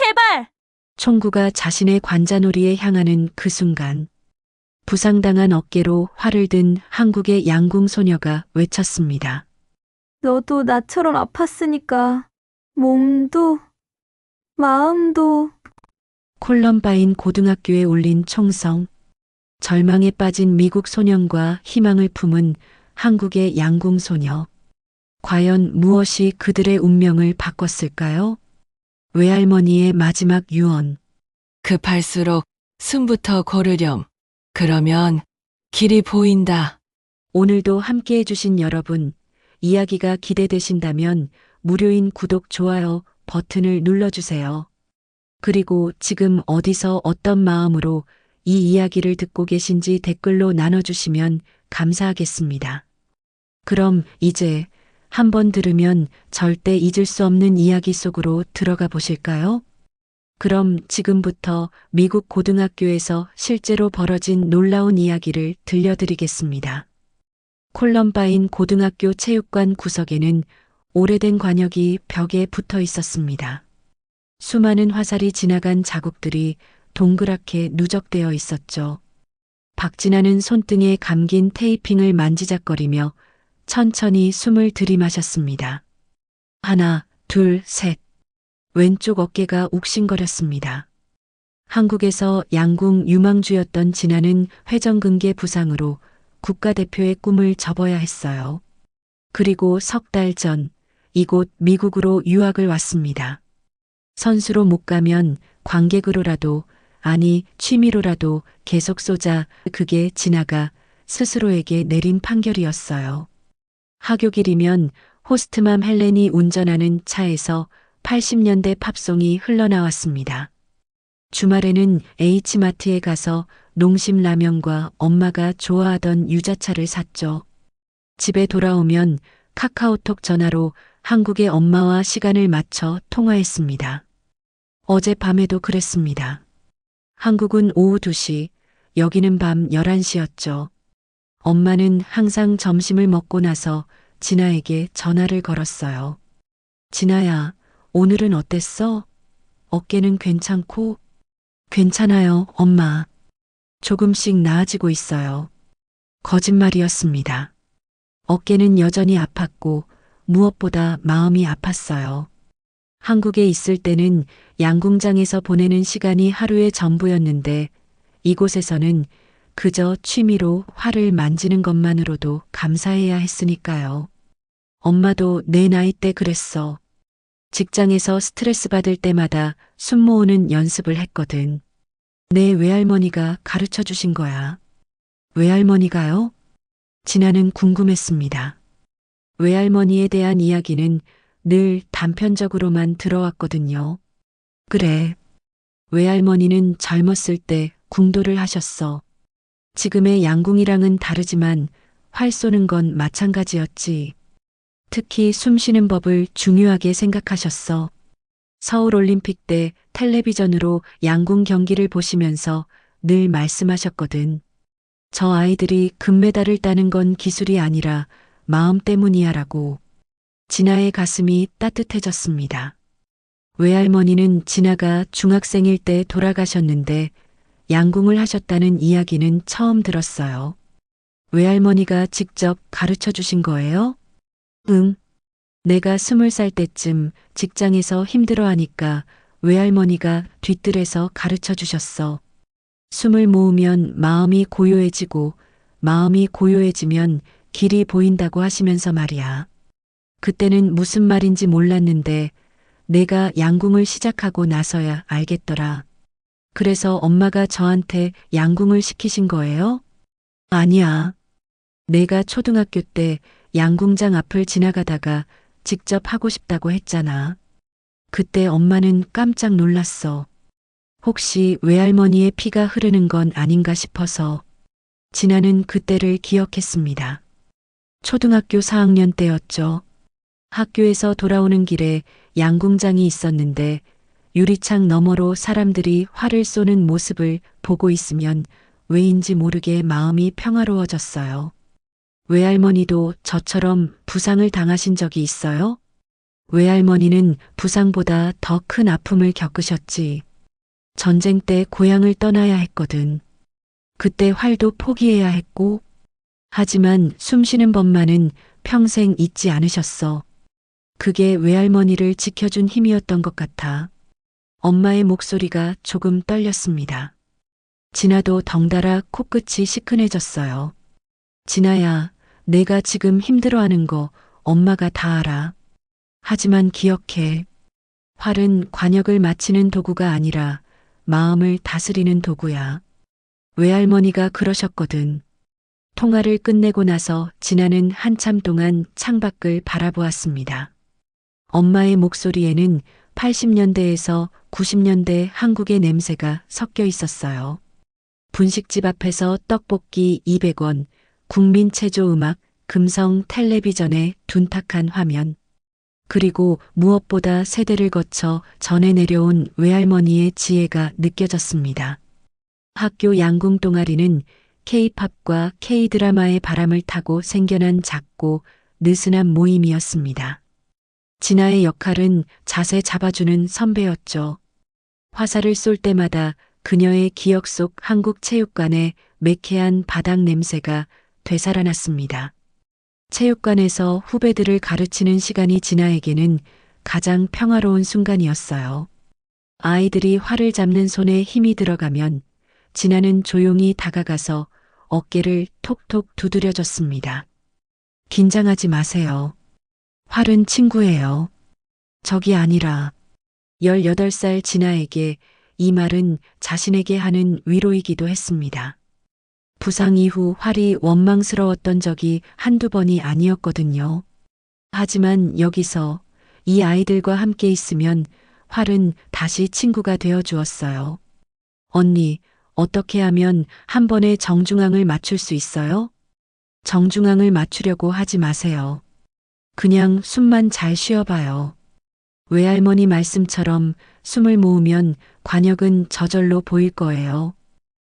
제발! 총구가 자신의 관자놀이에 향하는 그 순간 부상당한 어깨로 활을 든 한국의 양궁 소녀가 외쳤습니다. 너도 나처럼 아팠으니까 몸도 마음도. 콜럼바인 고등학교에 울린 총성, 절망에 빠진 미국 소년과 희망을 품은 한국의 양궁 소녀. 과연 무엇이 그들의 운명을 바꿨을까요? 외할머니의 마지막 유언. 급할수록 숨부터 고르렴. 그러면 길이 보인다. 오늘도 함께 해주신 여러분, 이야기가 기대되신다면 무료인 구독, 좋아요 버튼을 눌러주세요. 그리고 지금 어디서 어떤 마음으로 이 이야기를 듣고 계신지 댓글로 나눠주시면 감사하겠습니다. 그럼 이제 한번 들으면 절대 잊을 수 없는 이야기 속으로 들어가 보실까요? 그럼 지금부터 미국 고등학교에서 실제로 벌어진 놀라운 이야기를 들려드리겠습니다. 콜럼바인 고등학교 체육관 구석에는 오래된 관역이 벽에 붙어 있었습니다. 수많은 화살이 지나간 자국들이 동그랗게 누적되어 있었죠. 박진아는 손등에 감긴 테이핑을 만지작거리며 천천히 숨을 들이마셨습니다. 하나, 둘, 셋. 왼쪽 어깨가 욱신거렸습니다. 한국에서 양궁 유망주였던 진아는 회전근개 부상으로 국가대표의 꿈을 접어야 했어요. 그리고 석 달 전 이곳 미국으로 유학을 왔습니다. 선수로 못 가면 관객으로라도, 아니 취미로라도 계속 쏘자. 그게 진아가 스스로에게 내린 판결이었어요. 하교길이면 호스트맘 헬렌이 운전하는 차에서 80년대 팝송이 흘러나왔습니다. 주말에는 H마트에 가서 농심 라면과 엄마가 좋아하던 유자차를 샀죠. 집에 돌아오면 카카오톡 전화로 한국의 엄마와 시간을 맞춰 통화했습니다. 어젯밤에도 그랬습니다. 한국은 오후 2시, 여기는 밤 11시였죠. 엄마는 항상 점심을 먹고 나서 진아에게 전화를 걸었어요. 진아야, 오늘은 어땠어? 어깨는 괜찮고? 괜찮아요, 엄마. 조금씩 나아지고 있어요. 거짓말이었습니다. 어깨는 여전히 아팠고 무엇보다 마음이 아팠어요. 한국에 있을 때는 양궁장에서 보내는 시간이 하루의 전부였는데 이곳에서는 그저 취미로 활을 만지는 것만으로도 감사해야 했으니까요. 엄마도 내 나이 때 그랬어. 직장에서 스트레스 받을 때마다 숨 모으는 연습을 했거든. 내 외할머니가 가르쳐 주신 거야. 외할머니가요? 진아는 궁금했습니다. 외할머니에 대한 이야기는 늘 단편적으로만 들어왔거든요. 그래. 외할머니는 젊었을 때 궁도를 하셨어. 지금의 양궁이랑은 다르지만 활 쏘는 건 마찬가지였지. 특히 숨 쉬는 법을 중요하게 생각하셨어. 서울올림픽 때 텔레비전으로 양궁 경기를 보시면서 늘 말씀하셨거든. 저 아이들이 금메달을 따는 건 기술이 아니라 마음 때문이야 라고. 진아의 가슴이 따뜻해졌습니다. 외할머니는 진아가 중학생일 때 돌아가셨는데 양궁을 하셨다는 이야기는 처음 들었어요. 외할머니가 직접 가르쳐 주신 거예요? 응. 내가 20살 때쯤 직장에서 힘들어하니까 외할머니가 뒤뜰에서 가르쳐 주셨어. 숨을 모으면 마음이 고요해지고 마음이 고요해지면 길이 보인다고 하시면서 말이야. 그때는 무슨 말인지 몰랐는데 내가 양궁을 시작하고 나서야 알겠더라. 그래서 엄마가 저한테 양궁을 시키신 거예요? 아니야. 내가 초등학교 때 양궁장 앞을 지나가다가 직접 하고 싶다고 했잖아. 그때 엄마는 깜짝 놀랐어. 혹시 외할머니의 피가 흐르는 건 아닌가 싶어서. 진아는 그때를 기억했습니다. 초등학교 4학년 때였죠. 학교에서 돌아오는 길에 양궁장이 있었는데 유리창 너머로 사람들이 활을 쏘는 모습을 보고 있으면 왜인지 모르게 마음이 평화로워졌어요. 외할머니도 저처럼 부상을 당하신 적이 있어요? 외할머니는 부상보다 더 큰 아픔을 겪으셨지. 전쟁 때 고향을 떠나야 했거든. 그때 활도 포기해야 했고, 하지만 숨쉬는 법만은 평생 잊지 않으셨어. 그게 외할머니를 지켜준 힘이었던 것 같아. 엄마의 목소리가 조금 떨렸습니다. 진아도 덩달아 코끝이 시큰해졌어요. 진아야, 내가 지금 힘들어하는 거 엄마가 다 알아. 하지만 기억해. 활은 관역을 마치는 도구가 아니라 마음을 다스리는 도구야. 외할머니가 그러셨거든. 통화를 끝내고 나서 진아는 한참 동안 창밖을 바라보았습니다. 엄마의 목소리에는 80년대에서 90년대 한국의 냄새가 섞여 있었어요. 분식집 앞에서 떡볶이 200원, 국민체조 음악, 금성 텔레비전의 둔탁한 화면, 그리고 무엇보다 세대를 거쳐 전해 내려온 외할머니의 지혜가 느껴졌습니다. 학교 양궁 동아리는 K-팝과 K-드라마의 바람을 타고 생겨난 작고 느슨한 모임이었습니다. 진아의 역할은 자세 잡아주는 선배였죠. 화살을 쏠 때마다 그녀의 기억 속 한국체육관의 매캐한 바닥 냄새가 되살아났습니다. 체육관에서 후배들을 가르치는 시간이 진아에게는 가장 평화로운 순간이었어요. 아이들이 활을 잡는 손에 힘이 들어가면 진아는 조용히 다가가서 어깨를 톡톡 두드려줬습니다. 긴장하지 마세요. 활은 친구예요. 적이 아니라. 18살 진아에게 이 말은 자신에게 하는 위로이기도 했습니다. 부상 이후 활이 원망스러웠던 적이 한두 번이 아니었거든요. 하지만 여기서 이 아이들과 함께 있으면 활은 다시 친구가 되어 주었어요. 언니, 어떻게 하면 한 번에 정중앙을 맞출 수 있어요? 정중앙을 맞추려고 하지 마세요. 그냥 숨만 잘 쉬어봐요. 외할머니 말씀처럼 숨을 모으면 관역은 저절로 보일 거예요.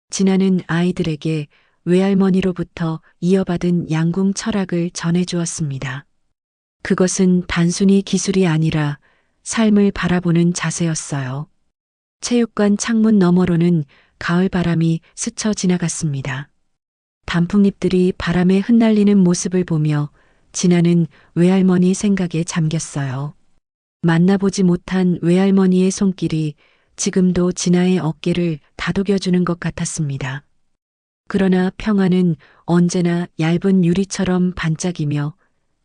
진아는 아이들에게 외할머니로부터 이어받은 양궁 철학을 전해주었습니다. 그것은 단순히 기술이 아니라 삶을 바라보는 자세였어요. 체육관 창문 너머로는 가을 바람이 스쳐 지나갔습니다. 단풍잎들이 바람에 흩날리는 모습을 보며 진아는 외할머니 생각에 잠겼어요. 만나보지 못한 외할머니의 손길이 지금도 진아의 어깨를 다독여주는 것 같았습니다. 그러나 평화는 언제나 얇은 유리처럼 반짝이며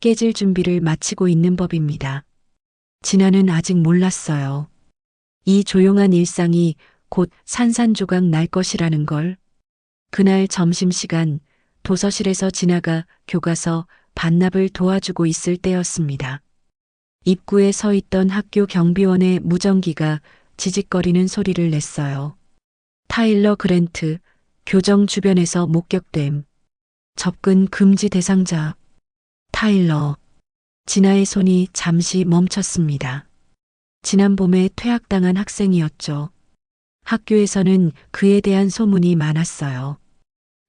깨질 준비를 마치고 있는 법입니다. 진아는 아직 몰랐어요. 이 조용한 일상이 곧 산산조각 날 것이라는 걸. 그날 점심시간 도서실에서 진아가 교과서 반납을 도와주고 있을 때였습니다. 입구에 서 있던 학교 경비원의 무전기가 지직거리는 소리를 냈어요. 타일러 그랜트, 교정 주변에서 목격됨. 접근 금지 대상자. 타일러. 진아의 손이 잠시 멈췄습니다. 지난 봄에 퇴학당한 학생이었죠. 학교에서는 그에 대한 소문이 많았어요.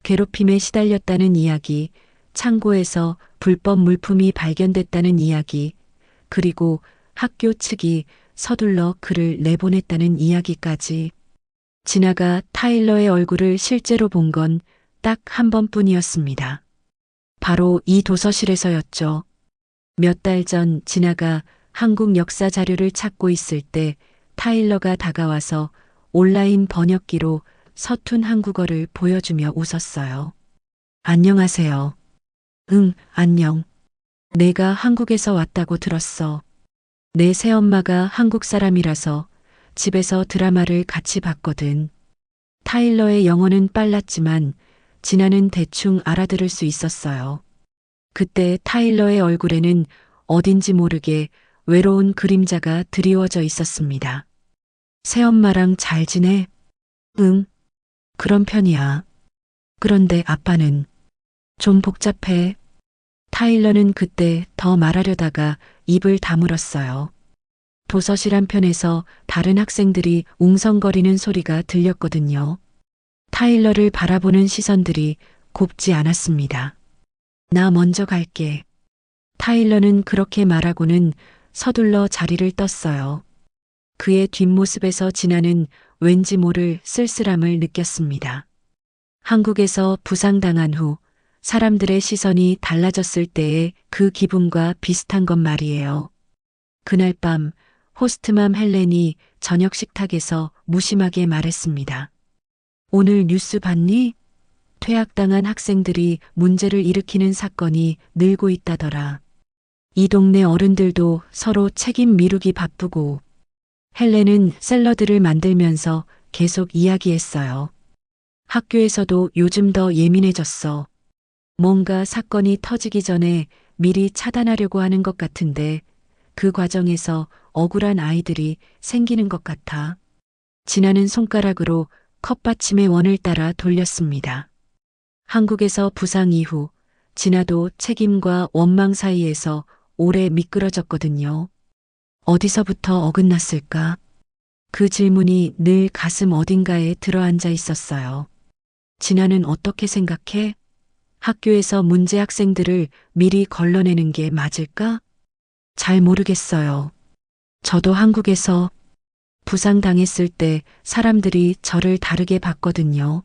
괴롭힘에 시달렸다는 이야기, 창고에서 불법 물품이 발견됐다는 이야기, 그리고 학교 측이 서둘러 그를 내보냈다는 이야기까지. 진아가 타일러의 얼굴을 실제로 본 건 딱 한 번뿐이었습니다. 바로 이 도서실에서였죠. 몇 달 전 진아가 한국 역사 자료를 찾고 있을 때 타일러가 다가와서 온라인 번역기로 서툰 한국어를 보여주며 웃었어요. 안녕하세요. 응, 안녕. 내가 한국에서 왔다고 들었어. 내 새엄마가 한국 사람이라서 집에서 드라마를 같이 봤거든. 타일러의 영어는 빨랐지만 진아는 대충 알아들을 수 있었어요. 그때 타일러의 얼굴에는 어딘지 모르게 외로운 그림자가 드리워져 있었습니다. 새엄마랑 잘 지내? 응, 그런 편이야. 그런데 아빠는 좀 복잡해. 타일러는 그때 더 말하려다가 입을 다물었어요. 도서실 한편에서 다른 학생들이 웅성거리는 소리가 들렸거든요. 타일러를 바라보는 시선들이 곱지 않았습니다. 나 먼저 갈게. 타일러는 그렇게 말하고는 서둘러 자리를 떴어요. 그의 뒷모습에서 진아는 왠지 모를 쓸쓸함을 느꼈습니다. 한국에서 부상당한 후 사람들의 시선이 달라졌을 때의 그 기분과 비슷한 것 말이에요. 그날 밤 호스트맘 헬렌이 저녁 식탁에서 무심하게 말했습니다. 오늘 뉴스 봤니? 퇴학당한 학생들이 문제를 일으키는 사건이 늘고 있다더라. 이 동네 어른들도 서로 책임 미루기 바쁘고. 헬렌은 샐러드를 만들면서 계속 이야기했어요. 학교에서도 요즘 더 예민해졌어. 뭔가 사건이 터지기 전에 미리 차단하려고 하는 것 같은데 그 과정에서 억울한 아이들이 생기는 것 같아. 진아는 손가락으로 컵받침의 원을 따라 돌렸습니다. 한국에서 부상 이후 진아도 책임과 원망 사이에서 오래 미끄러졌거든요. 어디서부터 어긋났을까? 그 질문이 늘 가슴 어딘가에 들어앉아 있었어요. 진아는 어떻게 생각해? 학교에서 문제 학생들을 미리 걸러내는 게 맞을까? 잘 모르겠어요. 저도 한국에서 부상당했을 때 사람들이 저를 다르게 봤거든요.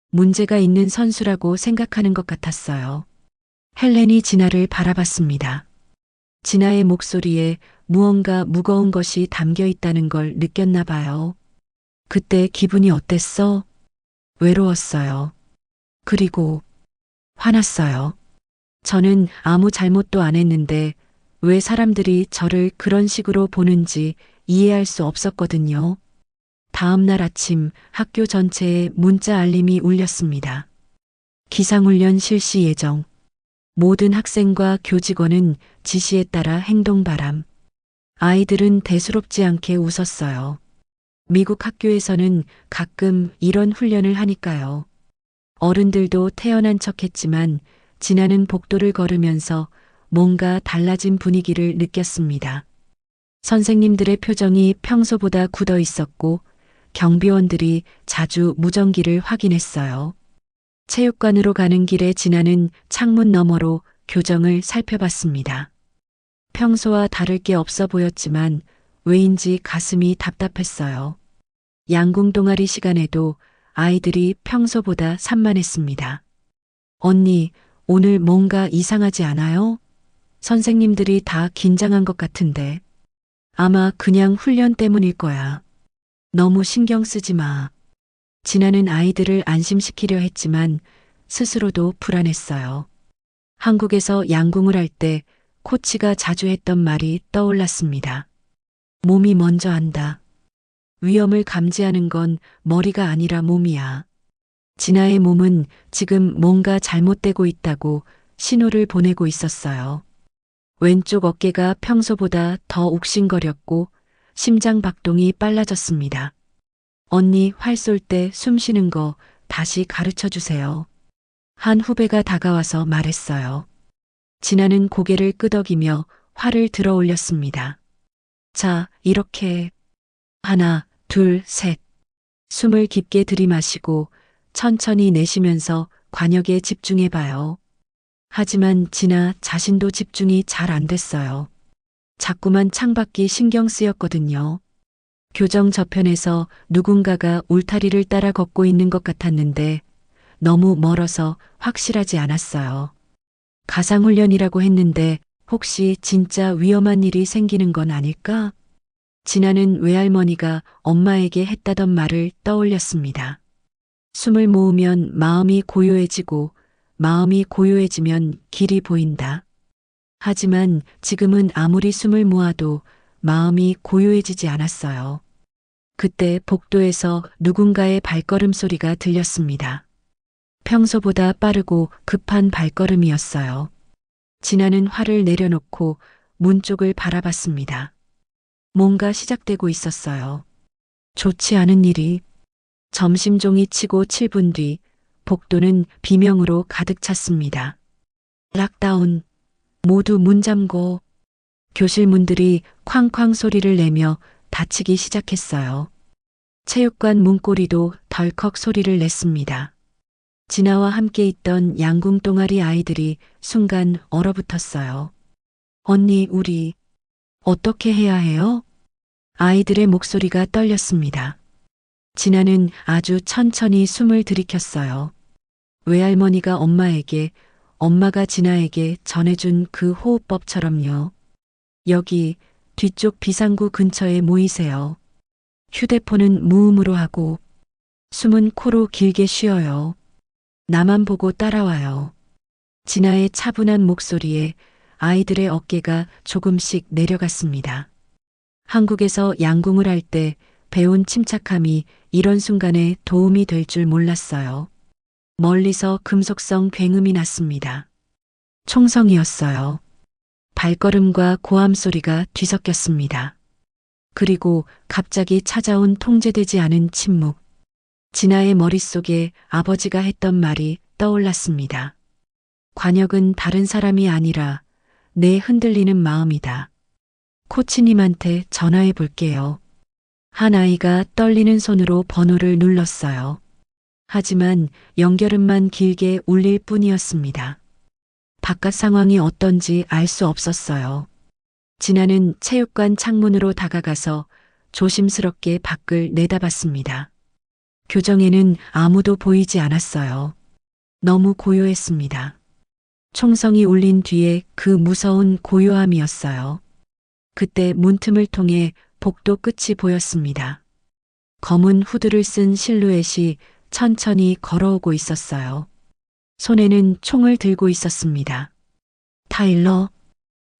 문제가 있는 선수라고 생각하는 것 같았어요. 헬렌이 진아를 바라봤습니다. 진아의 목소리에 무언가 무거운 것이 담겨 있다는 걸 느꼈나 봐요. 그때 기분이 어땠어? 외로웠어요. 그리고 화났어요. 저는 아무 잘못도 안 했는데 왜 사람들이 저를 그런 식으로 보는지 이해할 수 없었거든요. 다음 날 아침 학교 전체에 문자 알림이 울렸습니다. 기상훈련 실시 예정. 모든 학생과 교직원은 지시에 따라 행동 바람. 아이들은 대수롭지 않게 웃었어요. 미국 학교에서는 가끔 이런 훈련을 하니까요. 어른들도 태연한 척했지만 진아는 복도를 걸으면서 뭔가 달라진 분위기를 느꼈습니다. 선생님들의 표정이 평소보다 굳어 있었고 경비원들이 자주 무전기를 확인했어요. 체육관으로 가는 길에 진아는 창문 너머로 교정을 살펴봤습니다. 평소와 다를 게 없어 보였지만 왜인지 가슴이 답답했어요. 양궁 동아리 시간에도 아이들이 평소보다 산만했습니다. 언니, 오늘 뭔가 이상하지 않아요? 선생님들이 다 긴장한 것 같은데. 아마 그냥 훈련 때문일 거야. 너무 신경 쓰지 마. 진아는 아이들을 안심시키려 했지만 스스로도 불안했어요. 한국에서 양궁을 할 때 코치가 자주 했던 말이 떠올랐습니다. 몸이 먼저 한다. 위험을 감지하는 건 머리가 아니라 몸이야. 진아의 몸은 지금 뭔가 잘못되고 있다고 신호를 보내고 있었어요. 왼쪽 어깨가 평소보다 더 욱신거렸고 심장 박동이 빨라졌습니다. 언니 활 쏠 때 숨 쉬는 거 다시 가르쳐 주세요. 한 후배가 다가와서 말했어요. 진아는 고개를 끄덕이며 활을 들어 올렸습니다. 자, 이렇게. 하나, 둘, 셋. 숨을 깊게 들이마시고 천천히 내쉬면서 관역에 집중해 봐요. 하지만 진아 자신도 집중이 잘 안 됐어요. 자꾸만 창밖이 신경 쓰였거든요. 교정 저편에서 누군가가 울타리를 따라 걷고 있는 것 같았는데 너무 멀어서 확실하지 않았어요. 가상훈련이라고 했는데 혹시 진짜 위험한 일이 생기는 건 아닐까? 진아는 외할머니가 엄마에게 했다던 말을 떠올렸습니다. 숨을 모으면 마음이 고요해지고 마음이 고요해지면 길이 보인다. 하지만 지금은 아무리 숨을 모아도 마음이 고요해지지 않았어요. 그때 복도에서 누군가의 발걸음 소리가 들렸습니다. 평소보다 빠르고 급한 발걸음이었어요. 진아는 활을 내려놓고 문 쪽을 바라봤습니다. 뭔가 시작되고 있었어요. 좋지 않은 일이. 점심종이 치고 7분 뒤 복도는 비명으로 가득 찼습니다. 락다운. 모두 문 잠고. 교실 문들이 쾅쾅 소리를 내며 닫히기 시작했어요. 체육관 문고리도 덜컥 소리를 냈습니다. 진아와 함께 있던 양궁 동아리 아이들이 순간 얼어붙었어요. 언니, 우리. 어떻게 해야 해요? 아이들의 목소리가 떨렸습니다. 진아는 아주 천천히 숨을 들이켰어요. 외할머니가 엄마에게, 엄마가 진아에게 전해준 그 호흡법처럼요. 여기 뒤쪽 비상구 근처에 모이세요. 휴대폰은 무음으로 하고 숨은 코로 길게 쉬어요. 나만 보고 따라와요. 진아의 차분한 목소리에 아이들의 어깨가 조금씩 내려갔습니다. 한국에서 양궁을 할 때 배운 침착함이 이런 순간에 도움이 될 줄 몰랐어요. 멀리서 금속성 굉음이 났습니다. 총성이었어요. 발걸음과 고함 소리가 뒤섞였습니다. 그리고 갑자기 찾아온 통제되지 않은 침묵. 진아의 머릿속에 아버지가 했던 말이 떠올랐습니다. 관역은 다른 사람이 아니라 내 흔들리는 마음이다. 코치님한테 전화해 볼게요. 한 아이가 떨리는 손으로 번호를 눌렀어요. 하지만 연결음만 길게 울릴 뿐이었습니다. 바깥 상황이 어떤지 알 수 없었어요. 진아는 체육관 창문으로 다가가서 조심스럽게 밖을 내다봤습니다. 교정에는 아무도 보이지 않았어요. 너무 고요했습니다. 총성이 울린 뒤에 그 무서운 고요함이었어요. 그때 문틈을 통해 복도 끝이 보였습니다. 검은 후드를 쓴 실루엣이 천천히 걸어오고 있었어요. 손에는 총을 들고 있었습니다. 타일러?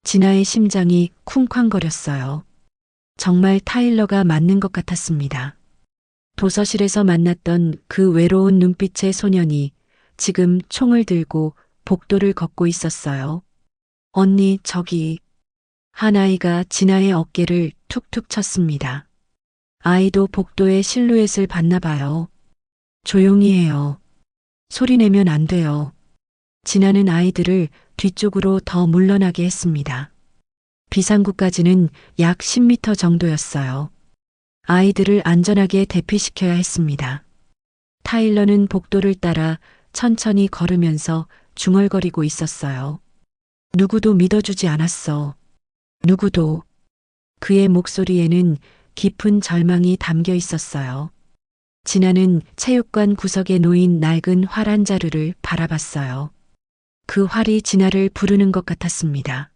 진아의 심장이 쿵쾅거렸어요. 정말 타일러가 맞는 것 같았습니다. 도서실에서 만났던 그 외로운 눈빛의 소년이 지금 총을 들고 복도를 걷고 있었어요. 언니, 저기. 한 아이가 진아의 어깨를 툭툭 쳤습니다. 아이도 복도의 실루엣을 봤나 봐요. 조용히 해요. 소리 내면 안 돼요. 진아는 아이들을 뒤쪽으로 더 물러나게 했습니다. 비상구까지는 약 10m 정도였어요. 아이들을 안전하게 대피시켜야 했습니다. 타일러는 복도를 따라 천천히 걸으면서 중얼거리고 있었어요. 누구도 믿어주지 않았어. 누구도. 그의 목소리에는 깊은 절망이 담겨 있었어요. 진아는 체육관 구석에 놓인 낡은 활 한 자루를 바라봤어요. 그 활이 진아를 부르는 것 같았습니다.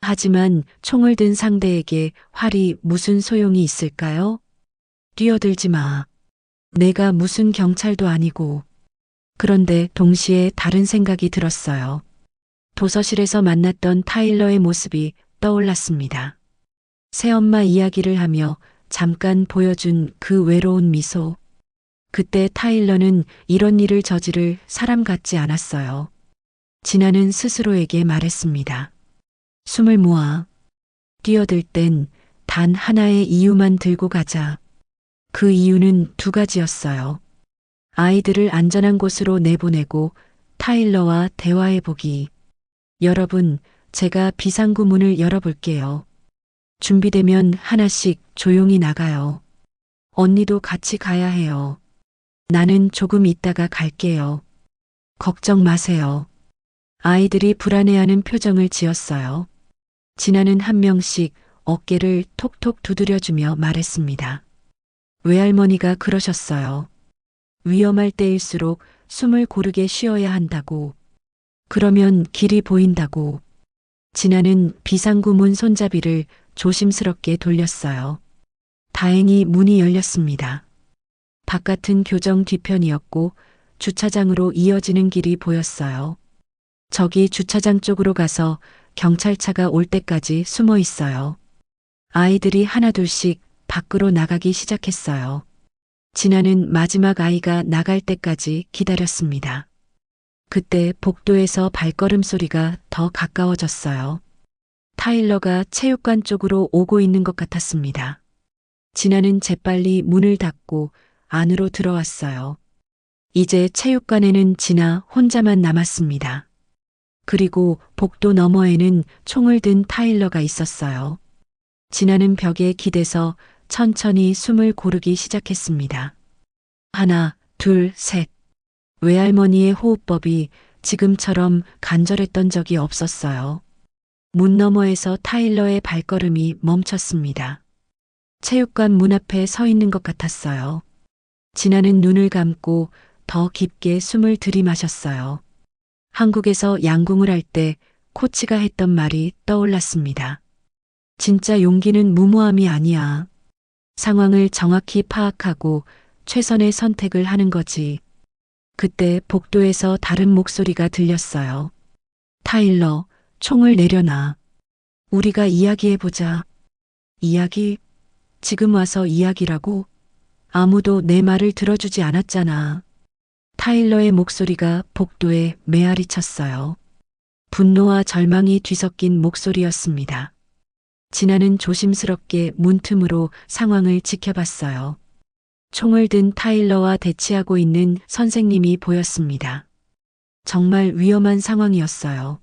하지만 총을 든 상대에게 활이 무슨 소용이 있을까요? 뛰어들지 마. 내가 무슨 경찰도 아니고. 그런데 동시에 다른 생각이 들었어요. 도서실에서 만났던 타일러의 모습이 떠올랐습니다. 새엄마 이야기를 하며 잠깐 보여준 그 외로운 미소. 그때 타일러는 이런 일을 저지를 사람 같지 않았어요. 진아는 스스로에게 말했습니다. 숨을 모아. 뛰어들 땐 단 하나의 이유만 들고 가자. 그 이유는 두 가지였어요. 아이들을 안전한 곳으로 내보내고 타일러와 대화해보기. 여러분, 제가 비상구 문을 열어볼게요. 준비되면 하나씩 조용히 나가요. 언니도 같이 가야 해요. 나는 조금 있다가 갈게요. 걱정 마세요. 아이들이 불안해하는 표정을 지었어요. 진아는 한 명씩 어깨를 톡톡 두드려주며 말했습니다. 외할머니가 그러셨어요. 위험할 때일수록 숨을 고르게 쉬어야 한다고. 그러면 길이 보인다고. 진아는 비상구 문 손잡이를 조심스럽게 돌렸어요. 다행히 문이 열렸습니다. 바깥은 교정 뒤편이었고 주차장으로 이어지는 길이 보였어요. 저기 주차장 쪽으로 가서 경찰차가 올 때까지 숨어 있어요. 아이들이 하나둘씩 밖으로 나가기 시작했어요. 진아는 마지막 아이가 나갈 때까지 기다렸습니다. 그때 복도에서 발걸음 소리가 더 가까워졌어요. 타일러가 체육관 쪽으로 오고 있는 것 같았습니다. 진아는 재빨리 문을 닫고 안으로 들어왔어요. 이제 체육관에는 진아 혼자만 남았습니다. 그리고 복도 너머에는 총을 든 타일러가 있었어요. 진아는 벽에 기대서 천천히 숨을 고르기 시작했습니다. 하나, 둘, 셋. 외할머니의 호흡법이 지금처럼 간절했던 적이 없었어요. 문 너머에서 타일러의 발걸음이 멈췄습니다. 체육관 문 앞에 서 있는 것 같았어요. 진아는 눈을 감고 더 깊게 숨을 들이마셨어요. 한국에서 양궁을 할 때 코치가 했던 말이 떠올랐습니다. 진짜 용기는 무모함이 아니야. 상황을 정확히 파악하고 최선의 선택을 하는 거지. 그때 복도에서 다른 목소리가 들렸어요. 타일러, 총을 내려놔. 우리가 이야기해보자. 이야기? 지금 와서 이야기라고? 아무도 내 말을 들어주지 않았잖아. 타일러의 목소리가 복도에 메아리 쳤어요. 분노와 절망이 뒤섞인 목소리였습니다. 진아는 조심스럽게 문틈으로 상황을 지켜봤어요. 총을 든 타일러와 대치하고 있는 선생님이 보였습니다. 정말 위험한 상황이었어요.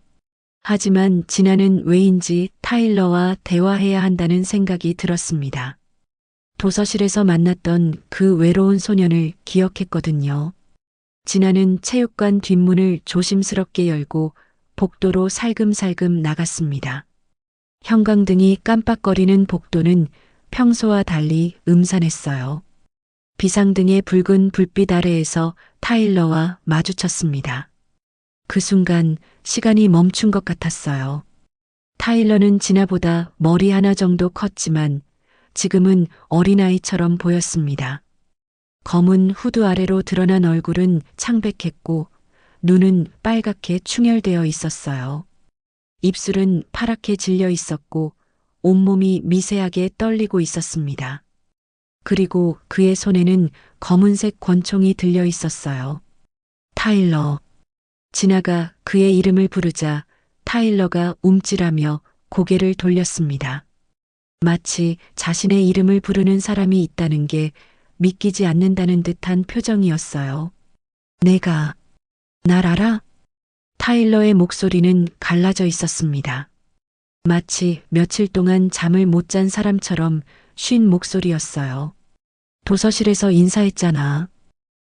하지만 진아는 왜인지 타일러와 대화해야 한다는 생각이 들었습니다. 도서실에서 만났던 그 외로운 소년을 기억했거든요. 진아는 체육관 뒷문을 조심스럽게 열고 복도로 살금살금 나갔습니다. 형광등이 깜빡거리는 복도는 평소와 달리 음산했어요. 비상등의 붉은 불빛 아래에서 타일러와 마주쳤습니다. 그 순간 시간이 멈춘 것 같았어요. 타일러는 진아보다 머리 하나 정도 컸지만 지금은 어린아이처럼 보였습니다. 검은 후드 아래로 드러난 얼굴은 창백했고 눈은 빨갛게 충혈되어 있었어요. 입술은 파랗게 질려 있었고 온몸이 미세하게 떨리고 있었습니다. 그리고 그의 손에는 검은색 권총이 들려 있었어요. 타일러. 진아가 그의 이름을 부르자 타일러가 움찔하며 고개를 돌렸습니다. 마치 자신의 이름을 부르는 사람이 있다는 게 믿기지 않는다는 듯한 표정이었어요. 내가 날 알아? 타일러의 목소리는 갈라져 있었습니다. 마치 며칠 동안 잠을 못 잔 사람처럼 쉰 목소리였어요. 도서실에서 인사했잖아.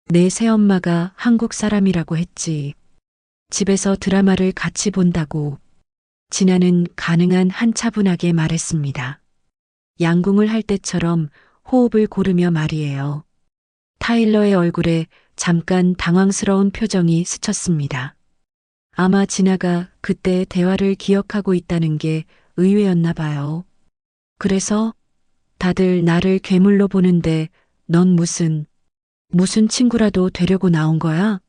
내 새엄마가 한국 사람이라고 했지. 집에서 드라마를 같이 본다고. 진아는 가능한 한 차분하게 말했습니다. 양궁을 할 때처럼 호흡을 고르며 말이에요. 타일러의 얼굴에 잠깐 당황스러운 표정이 스쳤습니다. 아마 진아가 그때의 대화를 기억하고 있다는 게 의외였나 봐요. 그래서 다들 나를 괴물로 보는데 넌 무슨 친구라도 되려고 나온 거야?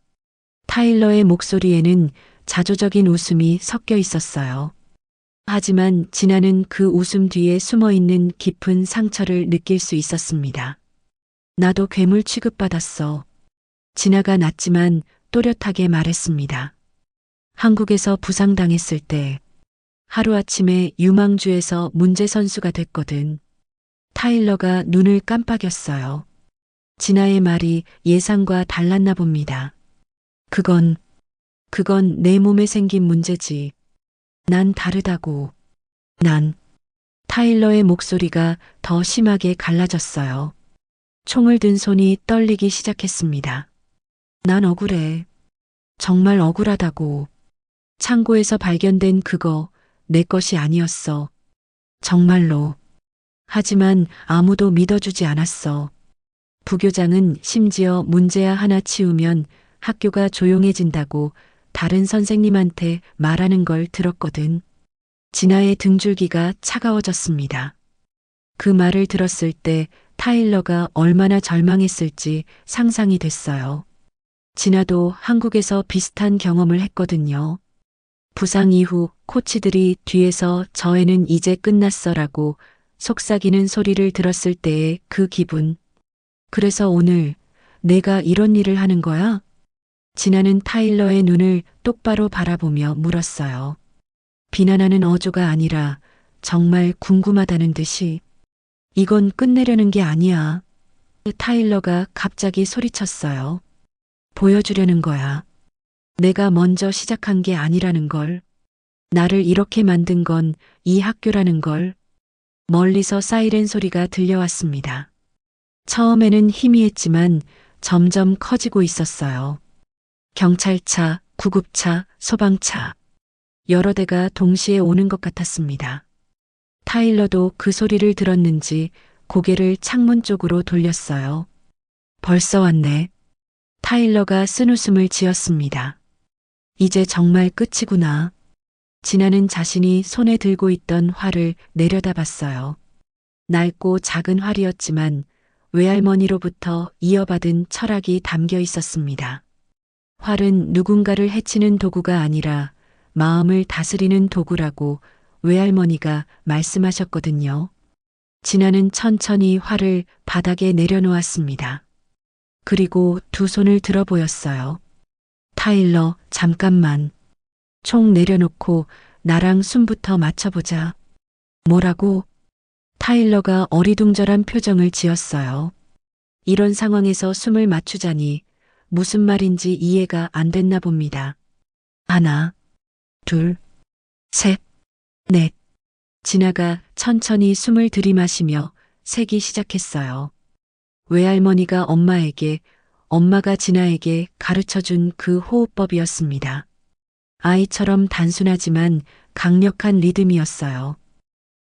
타일러의 목소리에는 자조적인 웃음이 섞여 있었어요. 하지만 진아는 그 웃음 뒤에 숨어 있는 깊은 상처를 느낄 수 있었습니다. 나도 괴물 취급받았어. 진아가 낮지만 또렷하게 말했습니다. 한국에서 부상당했을 때 하루아침에 유망주에서 문제 선수가 됐거든. 타일러가 눈을 깜빡였어요. 진아의 말이 예상과 달랐나 봅니다. 그건 내 몸에 생긴 문제지. 난 다르다고. 타일러의 목소리가 더 심하게 갈라졌어요. 총을 든 손이 떨리기 시작했습니다. 난 억울해. 정말 억울하다고. 창고에서 발견된 그거 내 것이 아니었어. 정말로. 하지만 아무도 믿어주지 않았어. 부교장은 심지어 문제야 하나 치우면 학교가 조용해진다고 다른 선생님한테 말하는 걸 들었거든. 진아의 등줄기가 차가워졌습니다. 그 말을 들었을 때 타일러가 얼마나 절망했을지 상상이 됐어요. 진아도 한국에서 비슷한 경험을 했거든요. 부상 이후 코치들이 뒤에서 저 애는 이제 끝났어라고 속삭이는 소리를 들었을 때의 그 기분. 그래서 오늘 내가 이런 일을 하는 거야? 진아는 타일러의 눈을 똑바로 바라보며 물었어요. 비난하는 어조가 아니라 정말 궁금하다는 듯이. 이건 끝내려는 게 아니야. 타일러가 갑자기 소리쳤어요. 보여주려는 거야. 내가 먼저 시작한 게 아니라는 걸. 나를 이렇게 만든 건 이 학교라는 걸. 멀리서 사이렌 소리가 들려왔습니다. 처음에는 희미했지만 점점 커지고 있었어요. 경찰차, 구급차, 소방차. 여러 대가 동시에 오는 것 같았습니다. 타일러도 그 소리를 들었는지 고개를 창문 쪽으로 돌렸어요. 벌써 왔네. 타일러가 쓴웃음을 지었습니다. 이제 정말 끝이구나. 진아는 자신이 손에 들고 있던 활을 내려다봤어요. 낡고 작은 활이었지만 외할머니로부터 이어받은 철학이 담겨 있었습니다. 활은 누군가를 해치는 도구가 아니라 마음을 다스리는 도구라고 외할머니가 말씀하셨거든요. 진아는 천천히 활을 바닥에 내려놓았습니다. 그리고 두 손을 들어 보였어요. 타일러, 잠깐만. 총 내려놓고 나랑 숨부터 맞춰보자. 뭐라고? 타일러가 어리둥절한 표정을 지었어요. 이런 상황에서 숨을 맞추자니 무슨 말인지 이해가 안 됐나 봅니다. 하나, 둘, 셋, 넷. 진아가 천천히 숨을 들이마시며 세기 시작했어요. 외할머니가 엄마에게, 엄마가 진아에게 가르쳐준 그 호흡법이었습니다. 아이처럼 단순하지만 강력한 리듬이었어요.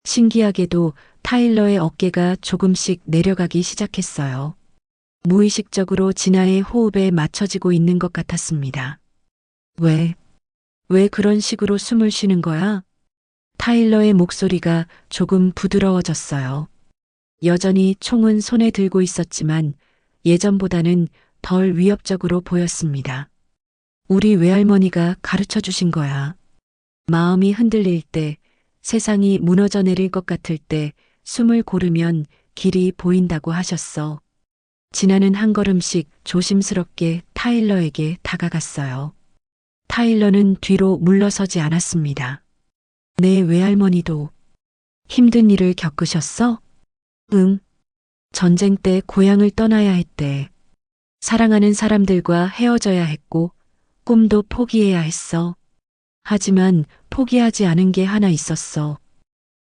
신기하게도 타일러의 어깨가 조금씩 내려가기 시작했어요. 무의식적으로 진아의 호흡에 맞춰지고 있는 것 같았습니다. 왜 그런 식으로 숨을 쉬는 거야? 타일러의 목소리가 조금 부드러워졌어요. 여전히 총은 손에 들고 있었지만 예전보다는 덜 위협적으로 보였습니다. 우리 외할머니가 가르쳐 주신 거야. 마음이 흔들릴 때, 세상이 무너져 내릴 것 같을 때 숨을 고르면 길이 보인다고 하셨어. 진아는 한 걸음씩 조심스럽게 타일러에게 다가갔어요. 타일러는 뒤로 물러서지 않았습니다. 내 외할머니도 힘든 일을 겪으셨어? 응. 전쟁 때 고향을 떠나야 했대. 사랑하는 사람들과 헤어져야 했고 꿈도 포기해야 했어. 하지만 포기하지 않은 게 하나 있었어.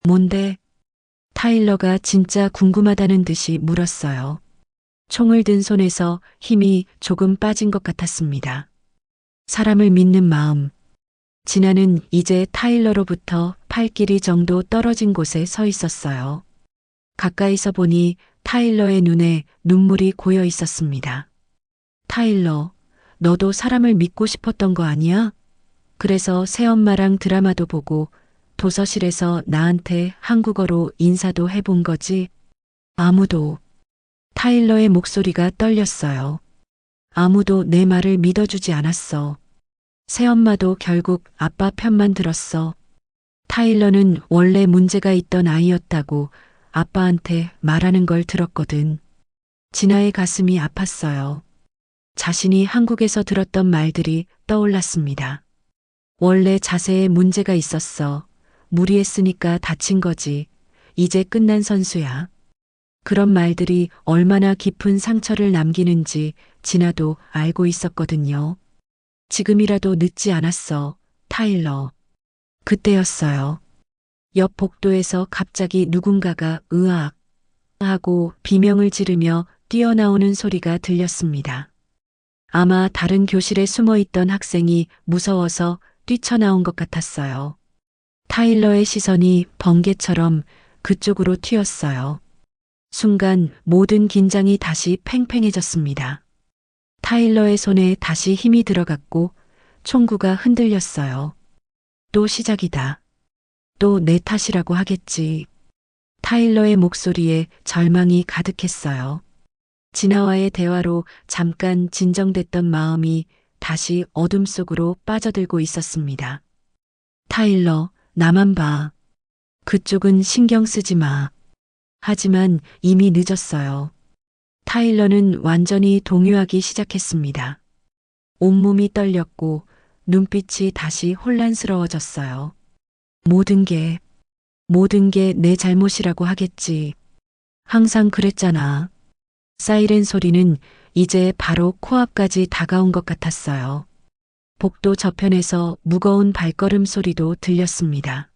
뭔데? 타일러가 진짜 궁금하다는 듯이 물었어요. 총을 든 손에서 힘이 조금 빠진 것 같았습니다. 사람을 믿는 마음. 진아는 이제 타일러로부터 팔길이 정도 떨어진 곳에 서 있었어요. 가까이서 보니 타일러의 눈에 눈물이 고여 있었습니다. 타일러, 너도 사람을 믿고 싶었던 거 아니야? 그래서 새엄마랑 드라마도 보고 도서실에서 나한테 한국어로 인사도 해본 거지? 아무도. 타일러의 목소리가 떨렸어요. 아무도 내 말을 믿어주지 않았어. 새엄마도 결국 아빠 편만 들었어. 타일러는 원래 문제가 있던 아이였다고 아빠한테 말하는 걸 들었거든. 진아의 가슴이 아팠어요. 자신이 한국에서 들었던 말들이 떠올랐습니다. 원래 자세에 문제가 있었어. 무리했으니까 다친 거지. 이제 끝난 선수야. 그런 말들이 얼마나 깊은 상처를 남기는지 진아도 알고 있었거든요. 지금이라도 늦지 않았어, 타일러. 그때였어요. 옆 복도에서 갑자기 누군가가 으악 하고 비명을 지르며 뛰어나오는 소리가 들렸습니다. 아마 다른 교실에 숨어 있던 학생이 무서워서 뛰쳐나온 것 같았어요. 타일러의 시선이 번개처럼 그쪽으로 튀었어요. 순간 모든 긴장이 다시 팽팽해졌습니다. 타일러의 손에 다시 힘이 들어갔고 총구가 흔들렸어요. 또 시작이다. 또 내 탓이라고 하겠지. 타일러의 목소리에 절망이 가득했어요. 진아와의 대화로 잠깐 진정됐던 마음이 다시 어둠 속으로 빠져들고 있었습니다. 타일러, 나만 봐. 그쪽은 신경 쓰지 마. 하지만 이미 늦었어요. 타일러는 완전히 동요하기 시작했습니다. 온몸이 떨렸고 눈빛이 다시 혼란스러워졌어요. 모든 게 내 잘못이라고 하겠지. 항상 그랬잖아. 사이렌 소리는 이제 바로 코앞까지 다가온 것 같았어요. 복도 저편에서 무거운 발걸음 소리도 들렸습니다.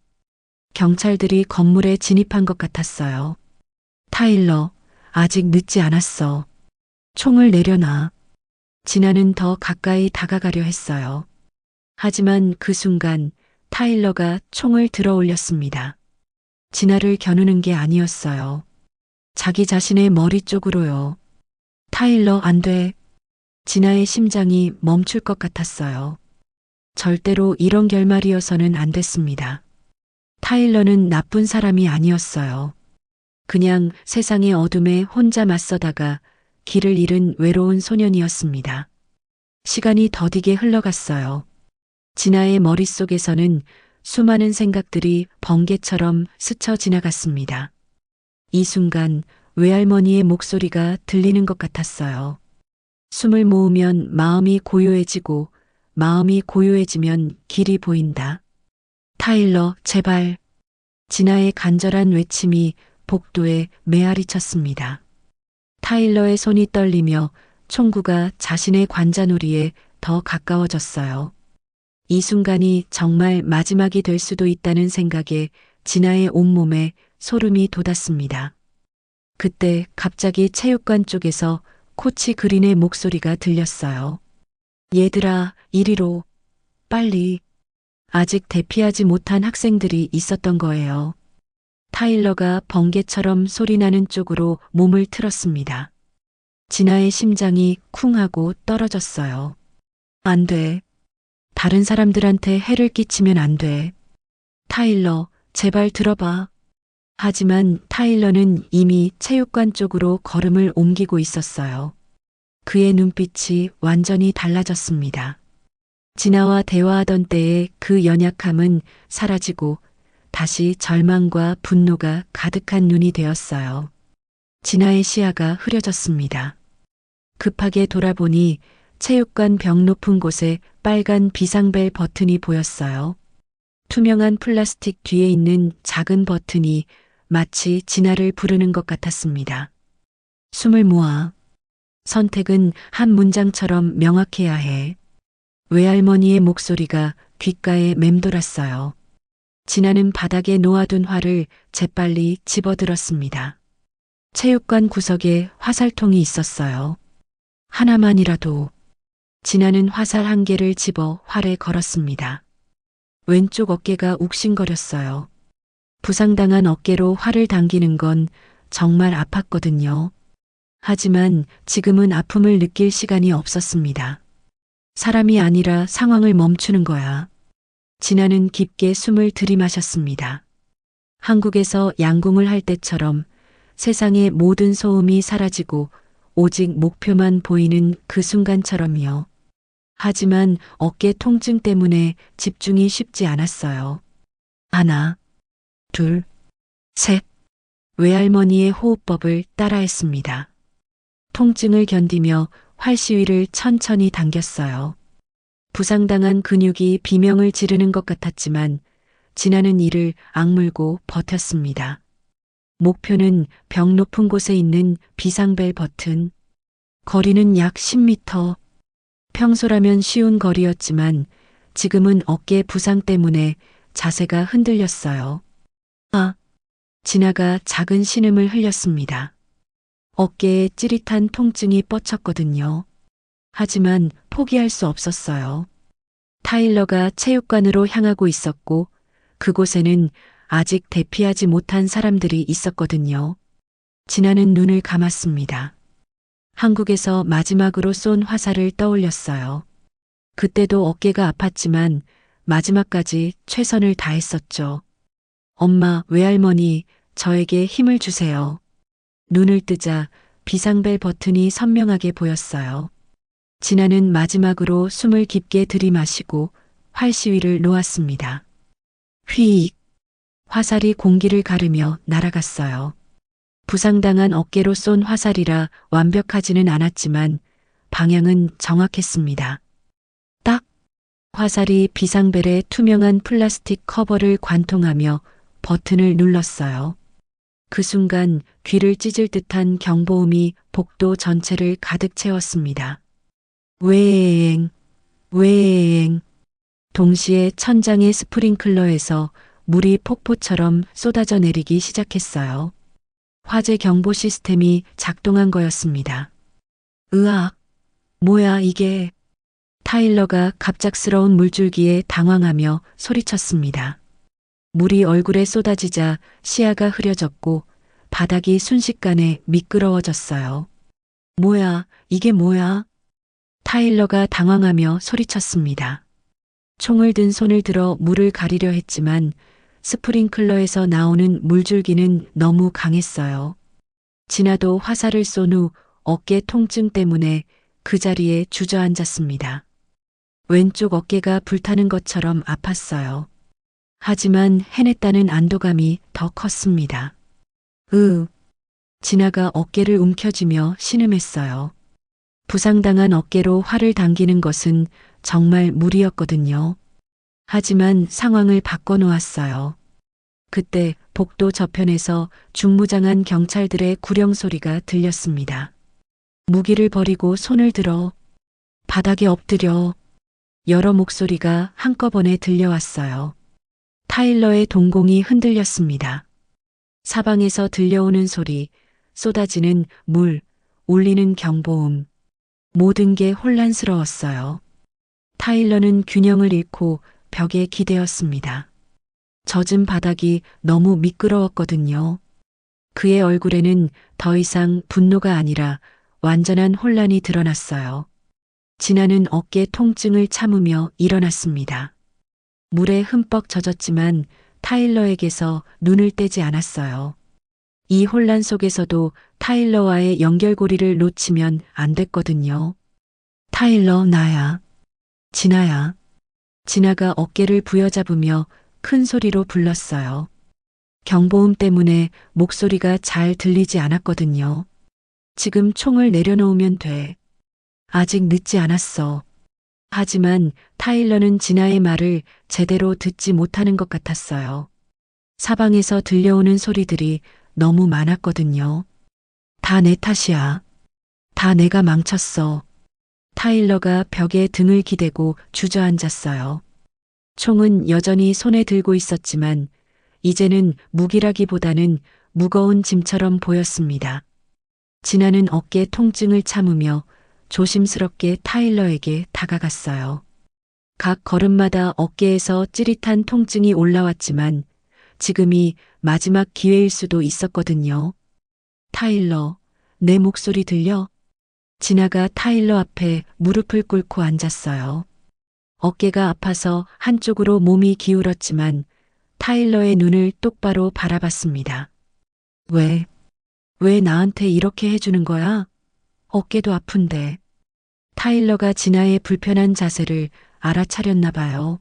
경찰들이 건물에 진입한 것 같았어요. 타일러, 아직 늦지 않았어. 총을 내려놔. 진아는 더 가까이 다가가려 했어요. 하지만 그 순간 타일러가 총을 들어 올렸습니다. 진아를 겨누는 게 아니었어요. 자기 자신의 머리 쪽으로요. 타일러 안 돼. 진아의 심장이 멈출 것 같았어요. 절대로 이런 결말이어서는 안 됐습니다. 타일러는 나쁜 사람이 아니었어요. 그냥 세상의 어둠에 혼자 맞서다가 길을 잃은 외로운 소년이었습니다. 시간이 더디게 흘러갔어요. 진아의 머릿속에서는 수많은 생각들이 번개처럼 스쳐 지나갔습니다. 이 순간 외할머니의 목소리가 들리는 것 같았어요. 숨을 모으면 마음이 고요해지고 마음이 고요해지면 길이 보인다. 타일러, 제발. 진아의 간절한 외침이 복도에 메아리 쳤습니다. 타일러의 손이 떨리며 총구가 자신의 관자놀이에 더 가까워졌어요. 이 순간이 정말 마지막이 될 수도 있다는 생각에 진아의 온몸에 소름이 돋았습니다. 그때 갑자기 체육관 쪽에서 코치 그린의 목소리가 들렸어요. 얘들아, 이리로, 빨리. 아직 대피하지 못한 학생들이 있었던 거예요. 타일러가 번개처럼 소리나는 쪽으로 몸을 틀었습니다. 진아의 심장이 쿵 하고 떨어졌어요. 안 돼. 다른 사람들한테 해를 끼치면 안 돼. 타일러, 제발 들어봐. 하지만 타일러는 이미 체육관 쪽으로 걸음을 옮기고 있었어요. 그의 눈빛이 완전히 달라졌습니다. 진아와 대화하던 때의 그 연약함은 사라지고 다시 절망과 분노가 가득한 눈이 되었어요. 진아의 시야가 흐려졌습니다. 급하게 돌아보니 체육관 벽 높은 곳에 빨간 비상벨 버튼이 보였어요. 투명한 플라스틱 뒤에 있는 작은 버튼이 마치 진아를 부르는 것 같았습니다. 숨을 모아. 선택은 한 문장처럼 명확해야 해. 외할머니의 목소리가 귓가에 맴돌았어요. 진아는 바닥에 놓아둔 활을 재빨리 집어들었습니다. 체육관 구석에 화살통이 있었어요. 하나만이라도. 진아는 화살 한 개를 집어 활에 걸었습니다. 왼쪽 어깨가 욱신거렸어요. 부상당한 어깨로 활을 당기는 건 정말 아팠거든요. 하지만 지금은 아픔을 느낄 시간이 없었습니다. 사람이 아니라 상황을 멈추는 거야. 진아는 깊게 숨을 들이마셨습니다. 한국에서 양궁을 할 때처럼 세상의 모든 소음이 사라지고 오직 목표만 보이는 그 순간처럼요. 하지만 어깨 통증 때문에 집중이 쉽지 않았어요. 하나, 둘, 셋. 외할머니의 호흡법을 따라했습니다. 통증을 견디며 활시위를 천천히 당겼어요. 부상당한 근육이 비명을 지르는 것 같았지만 진아는 이를 악물고 버텼습니다. 목표는 벽 높은 곳에 있는 비상벨 버튼. 거리는 약 10m. 평소라면 쉬운 거리였지만 지금은 어깨 부상 때문에 자세가 흔들렸어요. 진아가 작은 신음을 흘렸습니다. 어깨에 찌릿한 통증이 뻗쳤거든요. 하지만 포기할 수 없었어요. 타일러가 체육관으로 향하고 있었고 그곳에는 아직 대피하지 못한 사람들이 있었거든요. 진아는 눈을 감았습니다. 한국에서 마지막으로 쏜 화살을 떠올렸어요. 그때도 어깨가 아팠지만 마지막까지 최선을 다했었죠. 엄마, 외할머니, 저에게 힘을 주세요. 눈을 뜨자 비상벨 버튼이 선명하게 보였어요. 진아는 마지막으로 숨을 깊게 들이마시고 활시위를 놓았습니다. 휘익. 화살이 공기를 가르며 날아갔어요. 부상당한 어깨로 쏜 화살이라 완벽하지는 않았지만 방향은 정확했습니다. 딱! 화살이 비상벨의 투명한 플라스틱 커버를 관통하며 버튼을 눌렀어요. 그 순간 귀를 찢을 듯한 경보음이 복도 전체를 가득 채웠습니다. 웨엥, 웨엥. 동시에 천장의 스프링클러에서 물이 폭포처럼 쏟아져 내리기 시작했어요. 화재 경보 시스템이 작동한 거였습니다. 으악, 뭐야 이게. 타일러가 갑작스러운 물줄기에 당황하며 소리쳤습니다. 물이 얼굴에 쏟아지자 시야가 흐려졌고 바닥이 순식간에 미끄러워졌어요. 뭐야, 이게 뭐야? 타일러가 당황하며 소리쳤습니다. 총을 든 손을 들어 물을 가리려 했지만 스프링클러에서 나오는 물줄기는 너무 강했어요. 진아도 화살을 쏜 후 어깨 통증 때문에 그 자리에 주저앉았습니다. 왼쪽 어깨가 불타는 것처럼 아팠어요. 하지만 해냈다는 안도감이 더 컸습니다. 진아가 어깨를 움켜쥐며 신음했어요. 부상당한 어깨로 활을 당기는 것은 정말 무리였거든요. 하지만 상황을 바꿔놓았어요. 그때 복도 저편에서 중무장한 경찰들의 구령 소리가 들렸습니다. 무기를 버리고 손을 들어, 바닥에 엎드려. 여러 목소리가 한꺼번에 들려왔어요. 타일러의 동공이 흔들렸습니다. 사방에서 들려오는 소리, 쏟아지는 물, 울리는 경보음. 모든 게 혼란스러웠어요. 타일러는 균형을 잃고 벽에 기대었습니다. 젖은 바닥이 너무 미끄러웠거든요. 그의 얼굴에는 더 이상 분노가 아니라 완전한 혼란이 드러났어요. 진아는 어깨 통증을 참으며 일어났습니다. 물에 흠뻑 젖었지만 타일러에게서 눈을 떼지 않았어요. 이 혼란 속에서도 타일러와의 연결고리를 놓치면 안 됐거든요. 타일러, 나야. 진아야. 진아가 어깨를 부여잡으며 큰 소리로 불렀어요. 경보음 때문에 목소리가 잘 들리지 않았거든요. 지금 총을 내려놓으면 돼. 아직 늦지 않았어. 하지만 타일러는 진아의 말을 제대로 듣지 못하는 것 같았어요. 사방에서 들려오는 소리들이 너무 많았거든요. 다 내 탓이야. 다 내가 망쳤어. 타일러가 벽에 등을 기대고 주저앉았어요. 총은 여전히 손에 들고 있었지만 이제는 무기라기보다는 무거운 짐처럼 보였습니다. 진아는 어깨 통증을 참으며 조심스럽게 타일러에게 다가갔어요. 각 걸음마다 어깨에서 찌릿한 통증이 올라왔지만 지금이 마지막 기회일 수도 있었거든요. 타일러, 내 목소리 들려? 진아가 타일러 앞에 무릎을 꿇고 앉았어요. 어깨가 아파서 한쪽으로 몸이 기울었지만 타일러의 눈을 똑바로 바라봤습니다. 왜 나한테 이렇게 해주는 거야? 어깨도 아픈데. 타일러가 진아의 불편한 자세를 알아차렸나 봐요.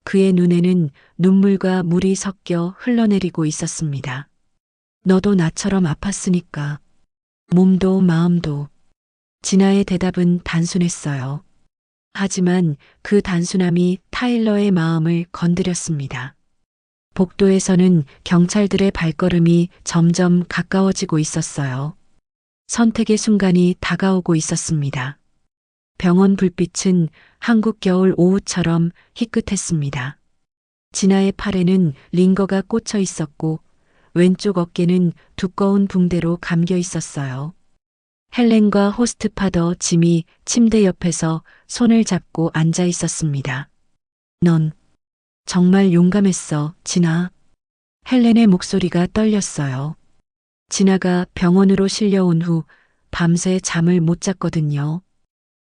그의 눈에는 눈물과 물이 섞여 흘러내리고 있었습니다. 너도 나처럼 아팠으니까. 몸도 마음도. 진아의 대답은 단순했어요. 하지만 그 단순함이 타일러의 마음을 건드렸습니다. 복도에서는 경찰들의 발걸음이 점점 가까워지고 있었어요. 선택의 순간이 다가오고 있었습니다. 병원 불빛은 한국 겨울 오후처럼 희끗했습니다. 진아의 팔에는 링거가 꽂혀 있었고 왼쪽 어깨는 두꺼운 붕대로 감겨 있었어요. 헬렌과 호스트 파더 짐이 침대 옆에서 손을 잡고 앉아 있었습니다. 넌 정말 용감했어, 진아. 헬렌의 목소리가 떨렸어요. 진아가 병원으로 실려온 후 밤새 잠을 못 잤거든요.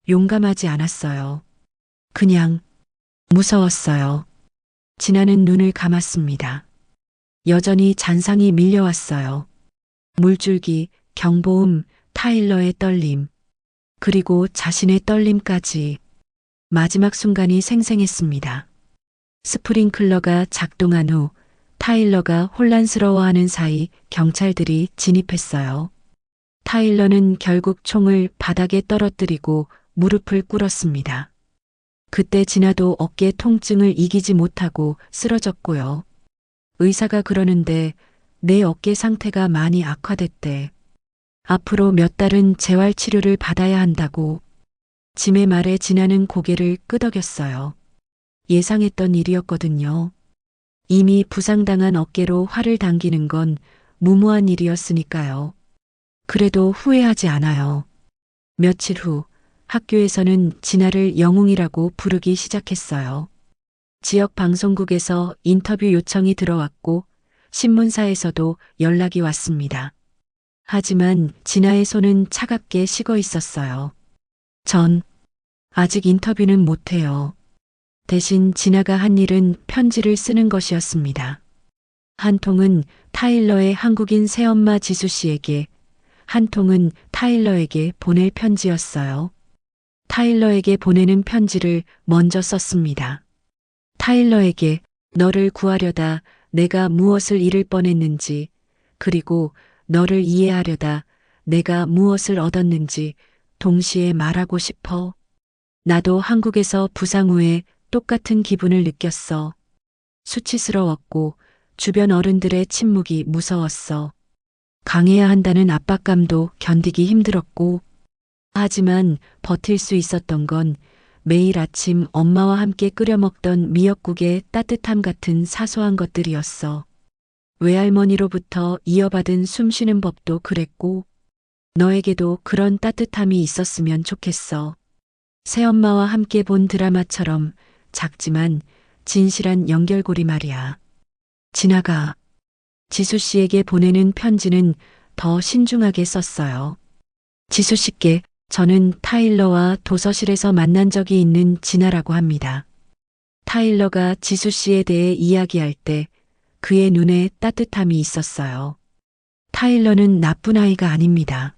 용감하지 않았어요. 그냥 무서웠어요. 진아는 눈을 감았습니다. 여전히 잔상이 밀려왔어요. 물줄기, 경보음, 타일러의 떨림, 그리고 자신의 떨림까지. 마지막 순간이 생생했습니다. 스프링클러가 작동한 후 타일러가 혼란스러워하는 사이 경찰들이 진입했어요. 타일러는 결국 총을 바닥에 떨어뜨리고 무릎을 꿇었습니다. 그때 진아도 어깨 통증을 이기지 못하고 쓰러졌고요. 의사가 그러는데 내 어깨 상태가 많이 악화됐대. 앞으로 몇 달은 재활 치료를 받아야 한다고. 짐의 말에 진아는 고개를 끄덕였어요. 예상했던 일이었거든요. 이미 부상당한 어깨로 활을 당기는 건 무모한 일이었으니까요. 그래도 후회하지 않아요. 며칠 후 학교에서는 진아를 영웅이라고 부르기 시작했어요. 지역 방송국에서 인터뷰 요청이 들어왔고 신문사에서도 연락이 왔습니다. 하지만 진아의 손은 차갑게 식어 있었어요. 전 아직 인터뷰는 못해요. 대신 진아가 한 일은 편지를 쓰는 것이었습니다. 한 통은 타일러의 한국인 새엄마 지수 씨에게, 한 통은 타일러에게 보낼 편지였어요. 타일러에게 보내는 편지를 먼저 썼습니다. 타일러에게 너를 구하려다 내가 무엇을 잃을 뻔했는지, 그리고 너를 이해하려다 내가 무엇을 얻었는지 동시에 말하고 싶어. 나도 한국에서 부상 후에 똑같은 기분을 느꼈어. 수치스러웠고 주변 어른들의 침묵이 무서웠어. 강해야 한다는 압박감도 견디기 힘들었고, 하지만 버틸 수 있었던 건 매일 아침 엄마와 함께 끓여 먹던 미역국의 따뜻함 같은 사소한 것들이었어. 외할머니로부터 이어받은 숨쉬는 법도 그랬고, 너에게도 그런 따뜻함이 있었으면 좋겠어. 새엄마와 함께 본 드라마처럼 작지만 진실한 연결고리 말이야. 진아가 지수 씨에게 보내는 편지는 더 신중하게 썼어요. 지수 씨께 저는 타일러와 도서실에서 만난 적이 있는 진아라고 합니다. 타일러가 지수 씨에 대해 이야기할 때 그의 눈에 따뜻함이 있었어요. 타일러는 나쁜 아이가 아닙니다.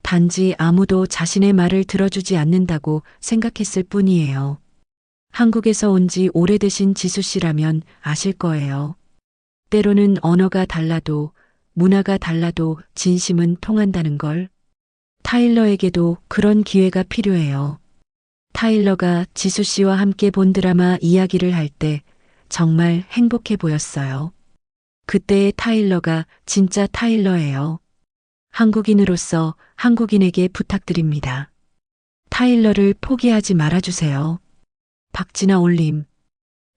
단지 아무도 자신의 말을 들어주지 않는다고 생각했을 뿐이에요. 한국에서 온 지 오래되신 지수 씨라면 아실 거예요. 때로는 언어가 달라도 문화가 달라도 진심은 통한다는 걸. 타일러에게도 그런 기회가 필요해요. 타일러가 지수 씨와 함께 본 드라마 이야기를 할 때 정말 행복해 보였어요. 그때의 타일러가 진짜 타일러예요. 한국인으로서 한국인에게 부탁드립니다. 타일러를 포기하지 말아주세요. 박진아 올림.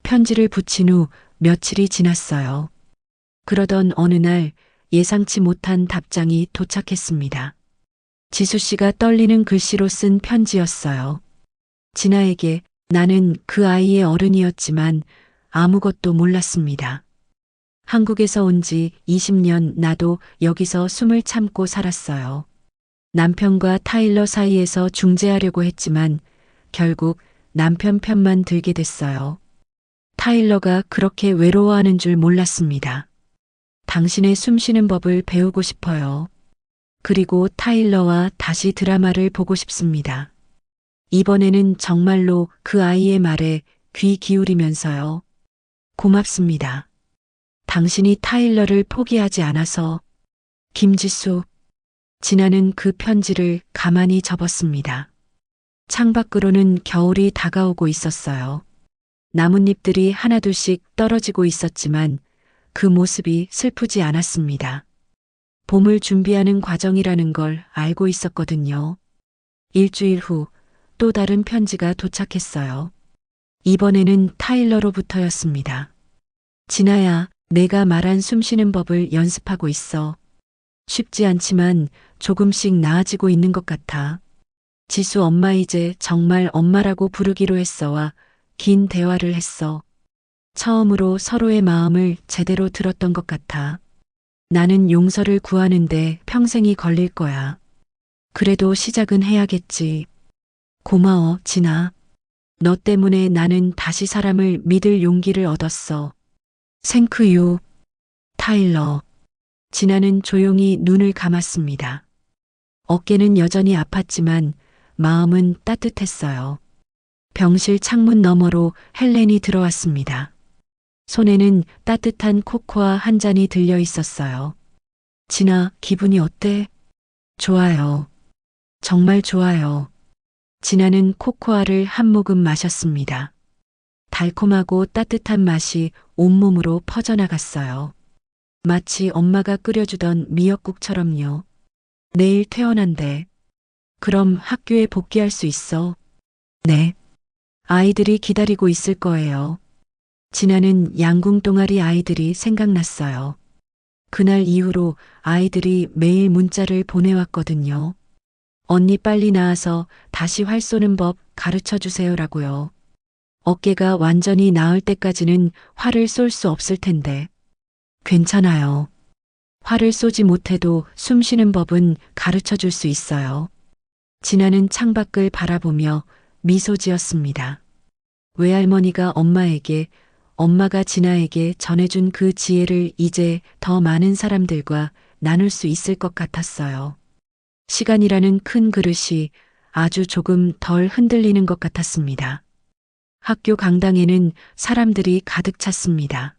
편지를 붙인 후 며칠이 지났어요. 그러던 어느 날 예상치 못한 답장이 도착했습니다. 지수 씨가 떨리는 글씨로 쓴 편지였어요. 진아에게 나는 그 아이의 어른이었지만 아무것도 몰랐습니다. 한국에서 온 지 20년 나도 여기서 숨을 참고 살았어요. 남편과 타일러 사이에서 중재하려고 했지만 결국 남편 편만 들게 됐어요. 타일러가 그렇게 외로워하는 줄 몰랐습니다. 당신의 숨쉬는 법을 배우고 싶어요. 그리고 타일러와 다시 드라마를 보고 싶습니다. 이번에는 정말로 그 아이의 말에 귀 기울이면서요. 고맙습니다. 당신이 타일러를 포기하지 않아서. 김지수. 진아는 그 편지를 가만히 접었습니다. 창밖으로는 겨울이 다가오고 있었어요. 나뭇잎들이 하나둘씩 떨어지고 있었지만 그 모습이 슬프지 않았습니다. 봄을 준비하는 과정이라는 걸 알고 있었거든요. 일주일 후 또 다른 편지가 도착했어요. 이번에는 타일러로부터였습니다. 진아야, 내가 말한 숨쉬는 법을 연습하고 있어. 쉽지 않지만 조금씩 나아지고 있는 것 같아. 지수 엄마 이제 정말 엄마라고 부르기로 했어와 긴 대화를 했어. 처음으로 서로의 마음을 제대로 들었던 것 같아. 나는 용서를 구하는데 평생이 걸릴 거야. 그래도 시작은 해야겠지. 고마워, 진아. 너 때문에 나는 다시 사람을 믿을 용기를 얻었어. 생크유. 타일러. 진아는 조용히 눈을 감았습니다. 어깨는 여전히 아팠지만 마음은 따뜻했어요. 병실 창문 너머로 헬렌이 들어왔습니다. 손에는 따뜻한 코코아 한 잔이 들려 있었어요. 진아, 기분이 어때? 좋아요. 정말 좋아요. 진아는 코코아를 한 모금 마셨습니다. 달콤하고 따뜻한 맛이 온몸으로 퍼져나갔어요. 마치 엄마가 끓여주던 미역국처럼요. 내일 퇴원한대. 그럼 학교에 복귀할 수 있어? 네. 아이들이 기다리고 있을 거예요. 진아는 양궁 동아리 아이들이 생각났어요. 그날 이후로 아이들이 매일 문자를 보내왔거든요. 언니 빨리 나와서 다시 활 쏘는 법 가르쳐 주세요라고요. 어깨가 완전히 나을 때까지는 활을 쏠 수 없을 텐데. 괜찮아요. 활을 쏘지 못해도 숨 쉬는 법은 가르쳐 줄 수 있어요. 진아는 창밖을 바라보며 미소 지었습니다. 외할머니가 엄마에게, 엄마가 진아에게 전해준 그 지혜를 이제 더 많은 사람들과 나눌 수 있을 것 같았어요. 시간이라는 큰 그릇이 아주 조금 덜 흔들리는 것 같았습니다. 학교 강당에는 사람들이 가득 찼습니다.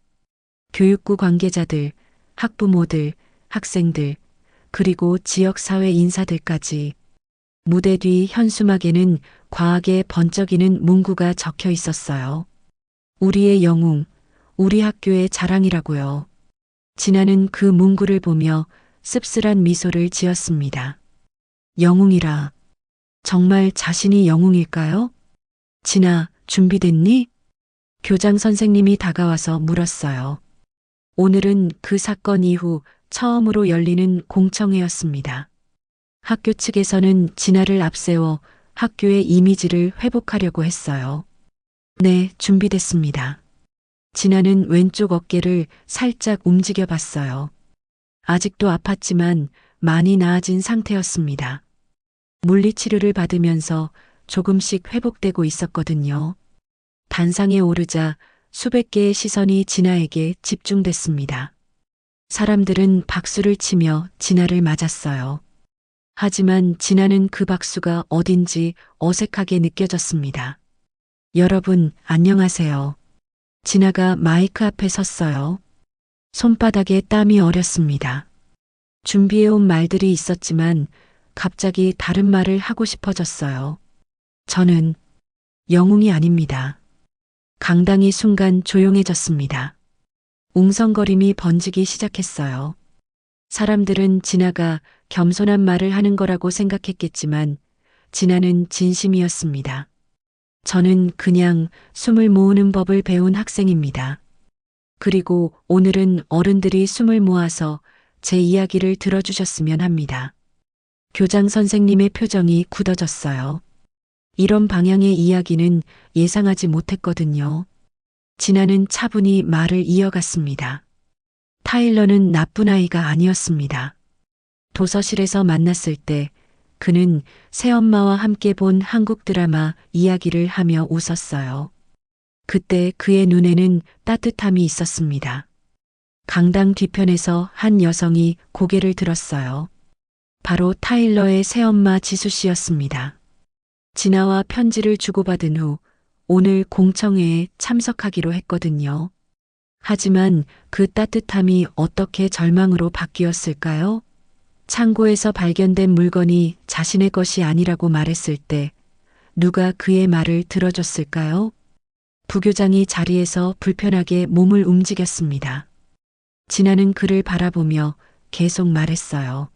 교육부 관계자들, 학부모들, 학생들, 그리고 지역사회 인사들까지. 무대 뒤 현수막에는 과하게 번쩍이는 문구가 적혀 있었어요. 우리의 영웅, 우리 학교의 자랑이라고요. 진아는 그 문구를 보며 씁쓸한 미소를 지었습니다. 영웅이라. 정말 자신이 영웅일까요? 진아, 준비됐니? 교장 선생님이 다가와서 물었어요. 오늘은 그 사건 이후 처음으로 열리는 공청회였습니다. 학교 측에서는 진아를 앞세워 학교의 이미지를 회복하려고 했어요. 네, 준비됐습니다. 진아는 왼쪽 어깨를 살짝 움직여 봤어요. 아직도 아팠지만 많이 나아진 상태였습니다. 물리치료를 받으면서 조금씩 회복되고 있었거든요. 단상에 오르자 수백 개의 시선이 진아에게 집중됐습니다. 사람들은 박수를 치며 진아를 맞았어요. 하지만 진아는 그 박수가 어딘지 어색하게 느껴졌습니다. 여러분, 안녕하세요. 진아가 마이크 앞에 섰어요. 손바닥에 땀이 어렸습니다. 준비해온 말들이 있었지만 갑자기 다른 말을 하고 싶어졌어요. 저는 영웅이 아닙니다. 강당이 순간 조용해졌습니다. 웅성거림이 번지기 시작했어요. 사람들은 진아가 겸손한 말을 하는 거라고 생각했겠지만 진아는 진심이었습니다. 저는 그냥 숨을 모으는 법을 배운 학생입니다. 그리고 오늘은 어른들이 숨을 모아서 제 이야기를 들어주셨으면 합니다. 교장 선생님의 표정이 굳어졌어요. 이런 방향의 이야기는 예상하지 못했거든요. 진아는 차분히 말을 이어갔습니다. 타일러는 나쁜 아이가 아니었습니다. 도서실에서 만났을 때 그는 새엄마와 함께 본 한국 드라마 이야기를 하며 웃었어요. 그때 그의 눈에는 따뜻함이 있었습니다. 강당 뒤편에서 한 여성이 고개를 들었어요. 바로 타일러의 새엄마 지수 씨였습니다. 진아와 편지를 주고받은 후 오늘 공청회에 참석하기로 했거든요. 하지만 그 따뜻함이 어떻게 절망으로 바뀌었을까요? 창고에서 발견된 물건이 자신의 것이 아니라고 말했을 때 누가 그의 말을 들어줬을까요? 부교장이 자리에서 불편하게 몸을 움직였습니다. 진아는 그를 바라보며 계속 말했어요.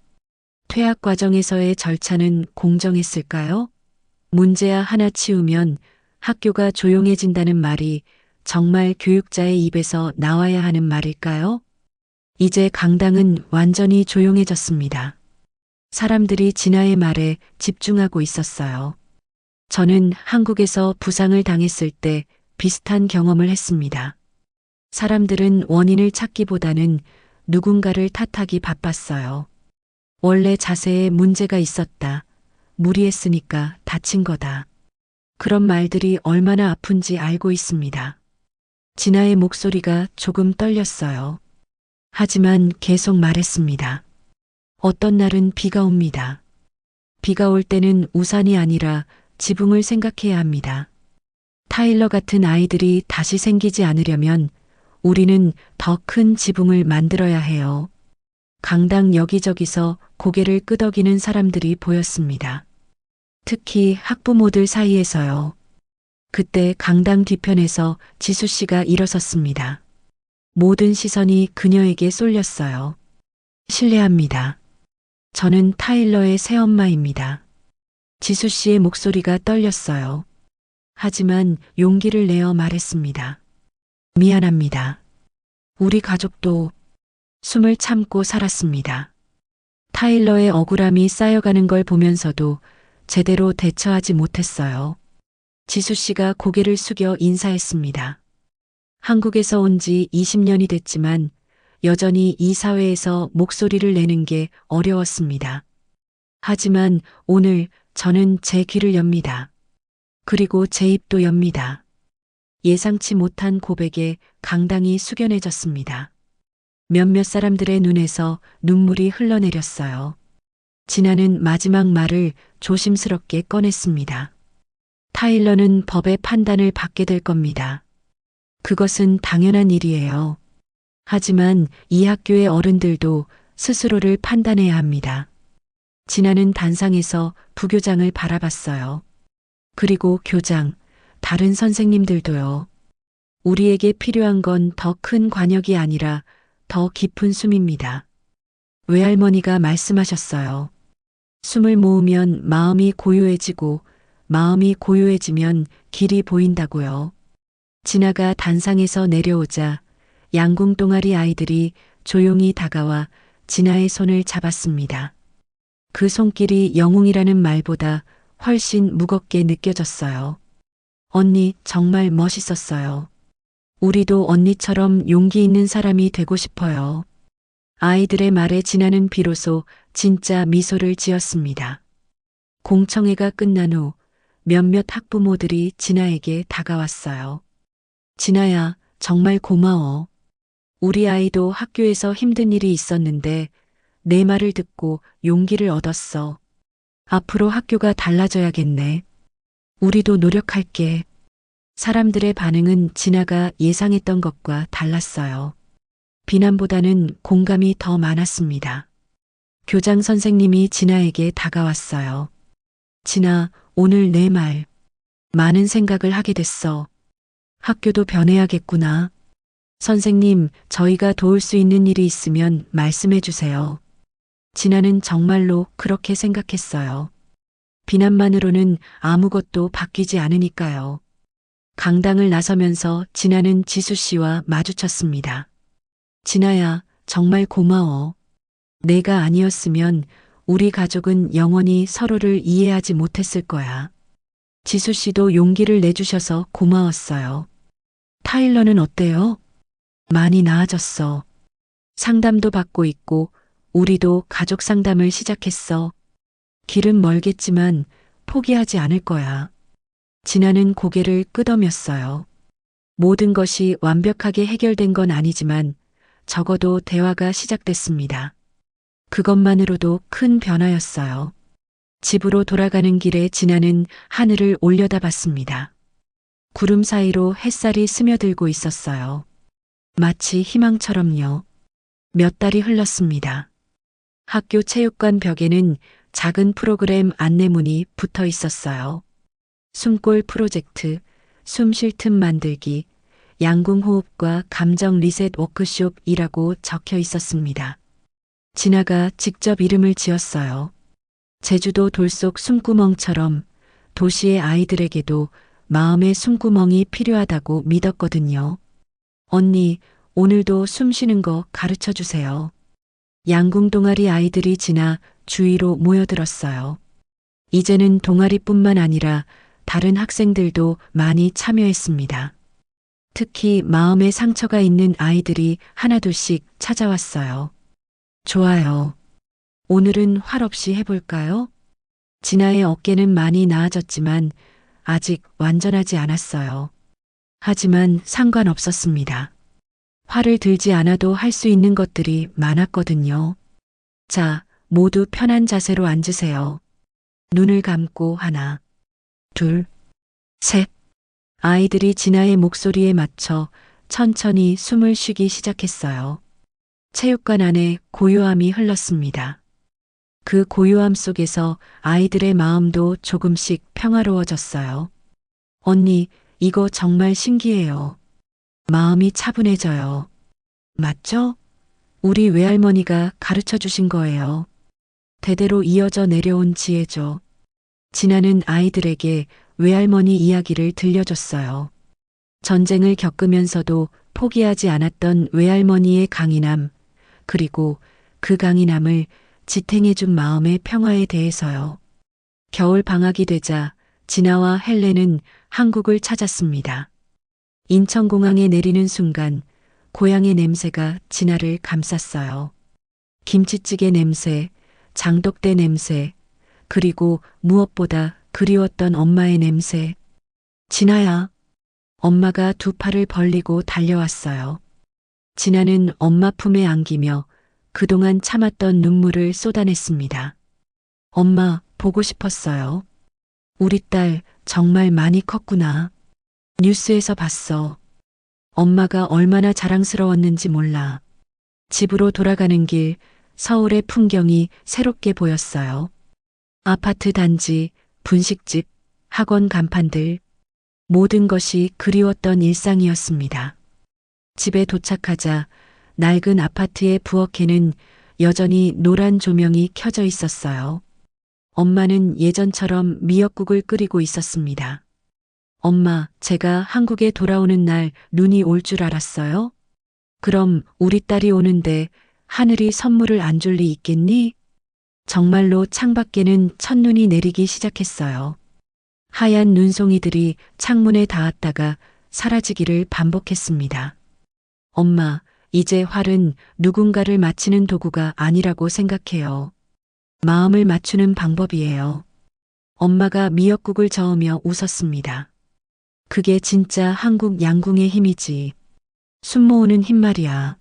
퇴학 과정에서의 절차는 공정했을까요? 문제야 하나 치우면 학교가 조용해진다는 말이 정말 교육자의 입에서 나와야 하는 말일까요? 이제 강당은 완전히 조용해졌습니다. 사람들이 진아의 말에 집중하고 있었어요. 저는 한국에서 부상을 당했을 때 비슷한 경험을 했습니다. 사람들은 원인을 찾기보다는 누군가를 탓하기 바빴어요. 원래 자세에 문제가 있었다. 무리했으니까 다친 거다. 그런 말들이 얼마나 아픈지 알고 있습니다. 진아의 목소리가 조금 떨렸어요. 하지만 계속 말했습니다. 어떤 날은 비가 옵니다. 비가 올 때는 우산이 아니라 지붕을 생각해야 합니다. 타일러 같은 아이들이 다시 생기지 않으려면 우리는 더 큰 지붕을 만들어야 해요. 강당 여기저기서 고개를 끄덕이는 사람들이 보였습니다. 특히 학부모들 사이에서요. 그때 강당 뒤편에서 지수 씨가 일어섰습니다. 모든 시선이 그녀에게 쏠렸어요. 실례합니다. 저는 타일러의 새엄마입니다. 지수 씨의 목소리가 떨렸어요. 하지만 용기를 내어 말했습니다. 미안합니다. 우리 가족도 숨을 참고 살았습니다. 타일러의 억울함이 쌓여가는 걸 보면서도 제대로 대처하지 못했어요. 지수 씨가 고개를 숙여 인사했습니다. 한국에서 온 지 20년이 됐지만 여전히 이 사회에서 목소리를 내는 게 어려웠습니다. 하지만 오늘 저는 제 귀를 엽니다. 그리고 제 입도 엽니다. 예상치 못한 고백에 강당이 숙연해졌습니다. 몇몇 사람들의 눈에서 눈물이 흘러내렸어요. 진아는 마지막 말을 조심스럽게 꺼냈습니다. 타일러는 법의 판단을 받게 될 겁니다. 그것은 당연한 일이에요. 하지만 이 학교의 어른들도 스스로를 판단해야 합니다. 진아는 단상에서 부교장을 바라봤어요. 그리고 교장, 다른 선생님들도요. 우리에게 필요한 건 더 큰 관역이 아니라 더 깊은 숨입니다. 외할머니가 말씀하셨어요. 숨을 모으면 마음이 고요해지고 마음이 고요해지면 길이 보인다고요. 진아가 단상에서 내려오자 양궁 동아리 아이들이 조용히 다가와 진아의 손을 잡았습니다. 그 손길이 영웅이라는 말보다 훨씬 무겁게 느껴졌어요. 언니 정말 멋있었어요. 우리도 언니처럼 용기 있는 사람이 되고 싶어요. 아이들의 말에 진아는 비로소 진짜 미소를 지었습니다. 공청회가 끝난 후 몇몇 학부모들이 진아에게 다가왔어요. 진아야, 정말 고마워. 우리 아이도 학교에서 힘든 일이 있었는데 내 말을 듣고 용기를 얻었어. 앞으로 학교가 달라져야겠네. 우리도 노력할게. 사람들의 반응은 진아가 예상했던 것과 달랐어요. 비난보다는 공감이 더 많았습니다. 교장 선생님이 진아에게 다가왔어요. 진아, 오늘 내 말. 많은 생각을 하게 됐어. 학교도 변해야겠구나. 선생님, 저희가 도울 수 있는 일이 있으면 말씀해 주세요. 진아는 정말로 그렇게 생각했어요. 비난만으로는 아무것도 바뀌지 않으니까요. 강당을 나서면서 진아는 지수 씨와 마주쳤습니다. 진아야, 정말 고마워. 내가 아니었으면 우리 가족은 영원히 서로를 이해하지 못했을 거야. 지수 씨도 용기를 내주셔서 고마웠어요. 타일러는 어때요? 많이 나아졌어. 상담도 받고 있고 우리도 가족 상담을 시작했어. 길은 멀겠지만 포기하지 않을 거야. 진아는 고개를 끄덕였어요. 모든 것이 완벽하게 해결된 건 아니지만 적어도 대화가 시작됐습니다. 그것만으로도 큰 변화였어요. 집으로 돌아가는 길에 진아는 하늘을 올려다봤습니다. 구름 사이로 햇살이 스며들고 있었어요. 마치 희망처럼요. 몇 달이 흘렀습니다. 학교 체육관 벽에는 작은 프로그램 안내문이 붙어 있었어요. 숨골 프로젝트, 숨 쉴 틈 만들기, 양궁 호흡과 감정 리셋 워크숍이라고 적혀 있었습니다. 진아가 직접 이름을 지었어요. 제주도 돌속 숨구멍처럼 도시의 아이들에게도 마음의 숨구멍이 필요하다고 믿었거든요. 언니, 오늘도 숨 쉬는 거 가르쳐 주세요. 양궁 동아리 아이들이 지나 주위로 모여들었어요. 이제는 동아리뿐만 아니라 다른 학생들도 많이 참여했습니다. 특히 마음에 상처가 있는 아이들이 하나둘씩 찾아왔어요. 좋아요. 오늘은 활 없이 해볼까요? 진아의 어깨는 많이 나아졌지만 아직 완전하지 않았어요. 하지만 상관없었습니다. 활을 들지 않아도 할 수 있는 것들이 많았거든요. 자, 모두 편한 자세로 앉으세요. 눈을 감고 하나, 둘, 셋. 아이들이 진아의 목소리에 맞춰 천천히 숨을 쉬기 시작했어요. 체육관 안에 고요함이 흘렀습니다. 그 고요함 속에서 아이들의 마음도 조금씩 평화로워졌어요. 언니, 이거 정말 신기해요. 마음이 차분해져요. 맞죠? 우리 외할머니가 가르쳐 주신 거예요. 대대로 이어져 내려온 지혜죠. 진아는 아이들에게 외할머니 이야기를 들려줬어요. 전쟁을 겪으면서도 포기하지 않았던 외할머니의 강인함, 그리고 그 강인함을 지탱해준 마음의 평화에 대해서요. 겨울 방학이 되자 진아와 헬레는 한국을 찾았습니다. 인천공항에 내리는 순간 고향의 냄새가 진아를 감쌌어요. 김치찌개 냄새, 장독대 냄새, 그리고 무엇보다 그리웠던 엄마의 냄새. 진아야. 엄마가 두 팔을 벌리고 달려왔어요. 진아는 엄마 품에 안기며 그동안 참았던 눈물을 쏟아냈습니다. 엄마, 보고 싶었어요. 우리 딸 정말 많이 컸구나. 뉴스에서 봤어. 엄마가 얼마나 자랑스러웠는지 몰라. 집으로 돌아가는 길, 서울의 풍경이 새롭게 보였어요. 아파트 단지, 분식집, 학원 간판들, 모든 것이 그리웠던 일상이었습니다. 집에 도착하자 낡은 아파트의 부엌에는 여전히 노란 조명이 켜져 있었어요. 엄마는 예전처럼 미역국을 끓이고 있었습니다. 엄마, 제가 한국에 돌아오는 날 눈이 올 줄 알았어요? 그럼 우리 딸이 오는데 하늘이 선물을 안 줄 리 있겠니? 정말로 창밖에는 첫눈이 내리기 시작했어요. 하얀 눈송이들이 창문에 닿았다가 사라지기를 반복했습니다. 엄마, 이제 활은 누군가를 맞히는 도구가 아니라고 생각해요. 마음을 맞추는 방법이에요. 엄마가 미역국을 저으며 웃었습니다. 그게 진짜 한국 양궁의 힘이지. 숨 모으는 힘 말이야.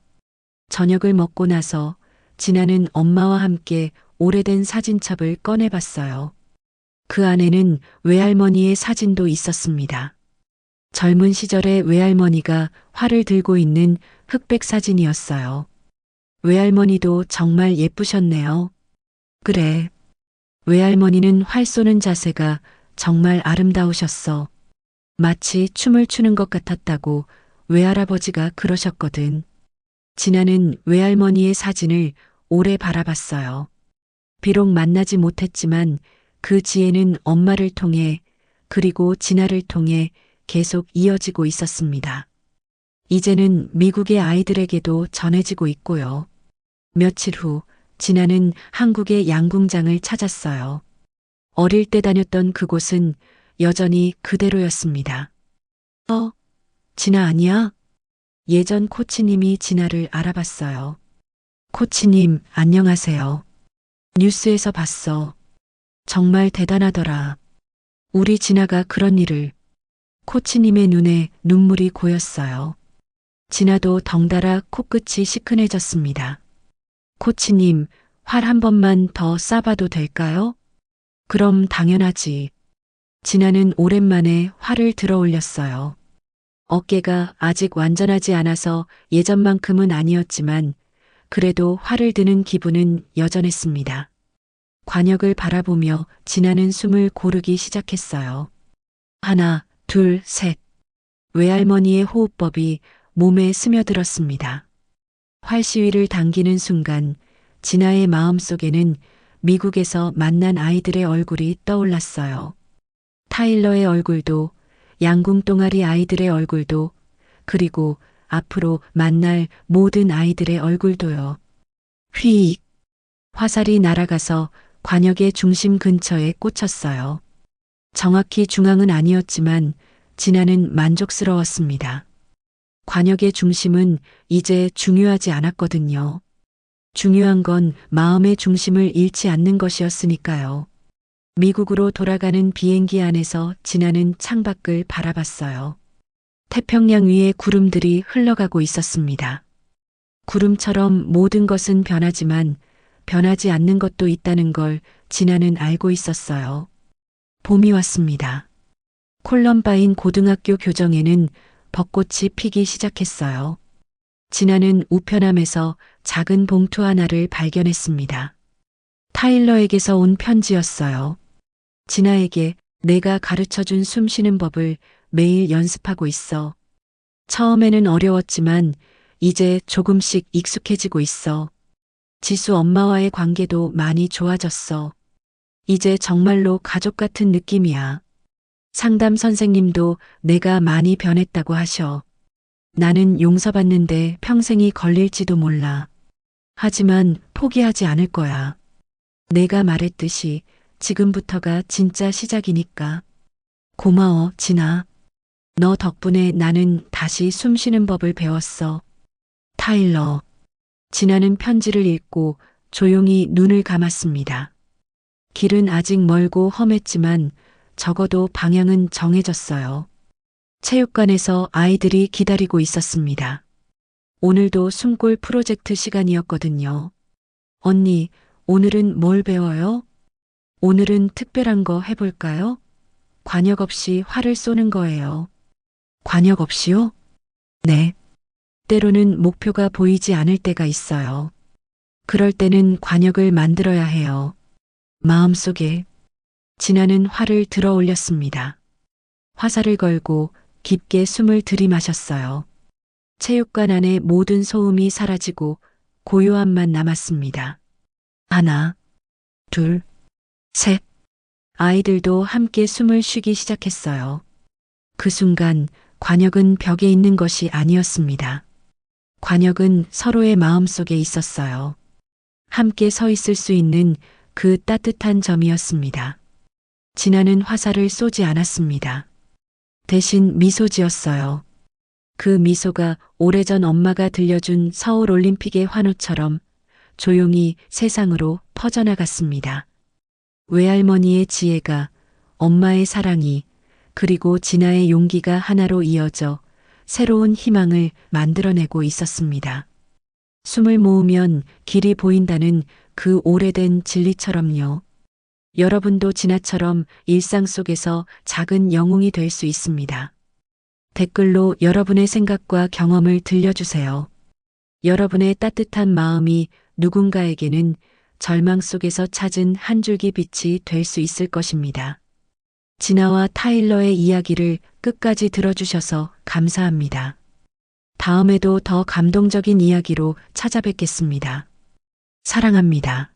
저녁을 먹고 나서 진아는 엄마와 함께 오래된 사진첩을 꺼내봤어요. 그 안에는 외할머니의 사진도 있었습니다. 젊은 시절의 외할머니가 활을 들고 있는 흑백 사진이었어요. 외할머니도 정말 예쁘셨네요. 그래. 외할머니는 활 쏘는 자세가 정말 아름다우셨어. 마치 춤을 추는 것 같았다고 외할아버지가 그러셨거든. 진아는 외할머니의 사진을 오래 바라봤어요. 비록 만나지 못했지만 그 지혜는 엄마를 통해 그리고 진아를 통해 계속 이어지고 있었습니다. 이제는 미국의 아이들에게도 전해지고 있고요. 며칠 후 진아는 한국의 양궁장을 찾았어요. 어릴 때 다녔던 그곳은 여전히 그대로였습니다. 진아 아니야? 예전 코치님이 진아를 알아봤어요. 코치님, 안녕하세요. 뉴스에서 봤어. 정말 대단하더라. 우리 진아가 그런 일을. 코치님의 눈에 눈물이 고였어요. 진아도 덩달아 코끝이 시큰해졌습니다. 코치님, 활 한 번만 더 쏴봐도 될까요? 그럼 당연하지. 진아는 오랜만에 활을 들어 올렸어요. 어깨가 아직 완전하지 않아서 예전만큼은 아니었지만 그래도 활을 드는 기분은 여전했습니다. 관역을 바라보며 진아는 숨을 고르기 시작했어요. 하나, 둘, 셋. 외할머니의 호흡법이 몸에 스며들었습니다. 활 시위를 당기는 순간 진아의 마음속에는 미국에서 만난 아이들의 얼굴이 떠올랐어요. 타일러의 얼굴도, 양궁 동아리 아이들의 얼굴도, 그리고 앞으로 만날 모든 아이들의 얼굴도요. 휘익. 화살이 날아가서 관역의 중심 근처에 꽂혔어요. 정확히 중앙은 아니었지만 진아는 만족스러웠습니다. 관역의 중심은 이제 중요하지 않았거든요. 중요한 건 마음의 중심을 잃지 않는 것이었으니까요. 미국으로 돌아가는 비행기 안에서 진아는 창밖을 바라봤어요. 태평양 위에 구름들이 흘러가고 있었습니다. 구름처럼 모든 것은 변하지만 변하지 않는 것도 있다는 걸 진아는 알고 있었어요. 봄이 왔습니다. 콜럼바인 고등학교 교정에는 벚꽃이 피기 시작했어요. 진아는 우편함에서 작은 봉투 하나를 발견했습니다. 타일러에게서 온 편지였어요. 진아에게 내가 가르쳐준 숨 쉬는 법을 매일 연습하고 있어. 처음에는 어려웠지만 이제 조금씩 익숙해지고 있어. 지수 엄마와의 관계도 많이 좋아졌어. 이제 정말로 가족 같은 느낌이야. 상담 선생님도 내가 많이 변했다고 하셔. 나는 용서받는데 평생이 걸릴지도 몰라. 하지만 포기하지 않을 거야. 내가 말했듯이 지금부터가 진짜 시작이니까. 고마워, 진아. 너 덕분에 나는 다시 숨 쉬는 법을 배웠어. 타일러. 진아는 편지를 읽고 조용히 눈을 감았습니다. 길은 아직 멀고 험했지만 적어도 방향은 정해졌어요. 체육관에서 아이들이 기다리고 있었습니다. 오늘도 숨골 프로젝트 시간이었거든요. 언니, 오늘은 뭘 배워요? 오늘은 특별한 거 해볼까요? 관역 없이 활을 쏘는 거예요. 관역 없이요? 네. 때로는 목표가 보이지 않을 때가 있어요. 그럴 때는 관역을 만들어야 해요. 마음속에. 진아는 활을 들어 올렸습니다. 화살을 걸고 깊게 숨을 들이마셨어요. 체육관 안의 모든 소음이 사라지고 고요함만 남았습니다. 하나, 둘, 셋. 아이들도 함께 숨을 쉬기 시작했어요. 그 순간 관역은 벽에 있는 것이 아니었습니다. 관역은 서로의 마음속에 있었어요. 함께 서 있을 수 있는 그 따뜻한 점이었습니다. 진아는 화살을 쏘지 않았습니다. 대신 미소 지었어요. 그 미소가 오래전 엄마가 들려준 서울 올림픽의 환호처럼 조용히 세상으로 퍼져나갔습니다. 외할머니의 지혜가, 엄마의 사랑이, 그리고 진아의 용기가 하나로 이어져 새로운 희망을 만들어내고 있었습니다. 숨을 모으면 길이 보인다는 그 오래된 진리처럼요. 여러분도 진아처럼 일상 속에서 작은 영웅이 될 수 있습니다. 댓글로 여러분의 생각과 경험을 들려주세요. 여러분의 따뜻한 마음이 누군가에게는 절망 속에서 찾은 한 줄기 빛이 될 수 있을 것입니다. 진아와 타일러의 이야기를 끝까지 들어주셔서 감사합니다. 다음에도 더 감동적인 이야기로 찾아뵙겠습니다. 사랑합니다.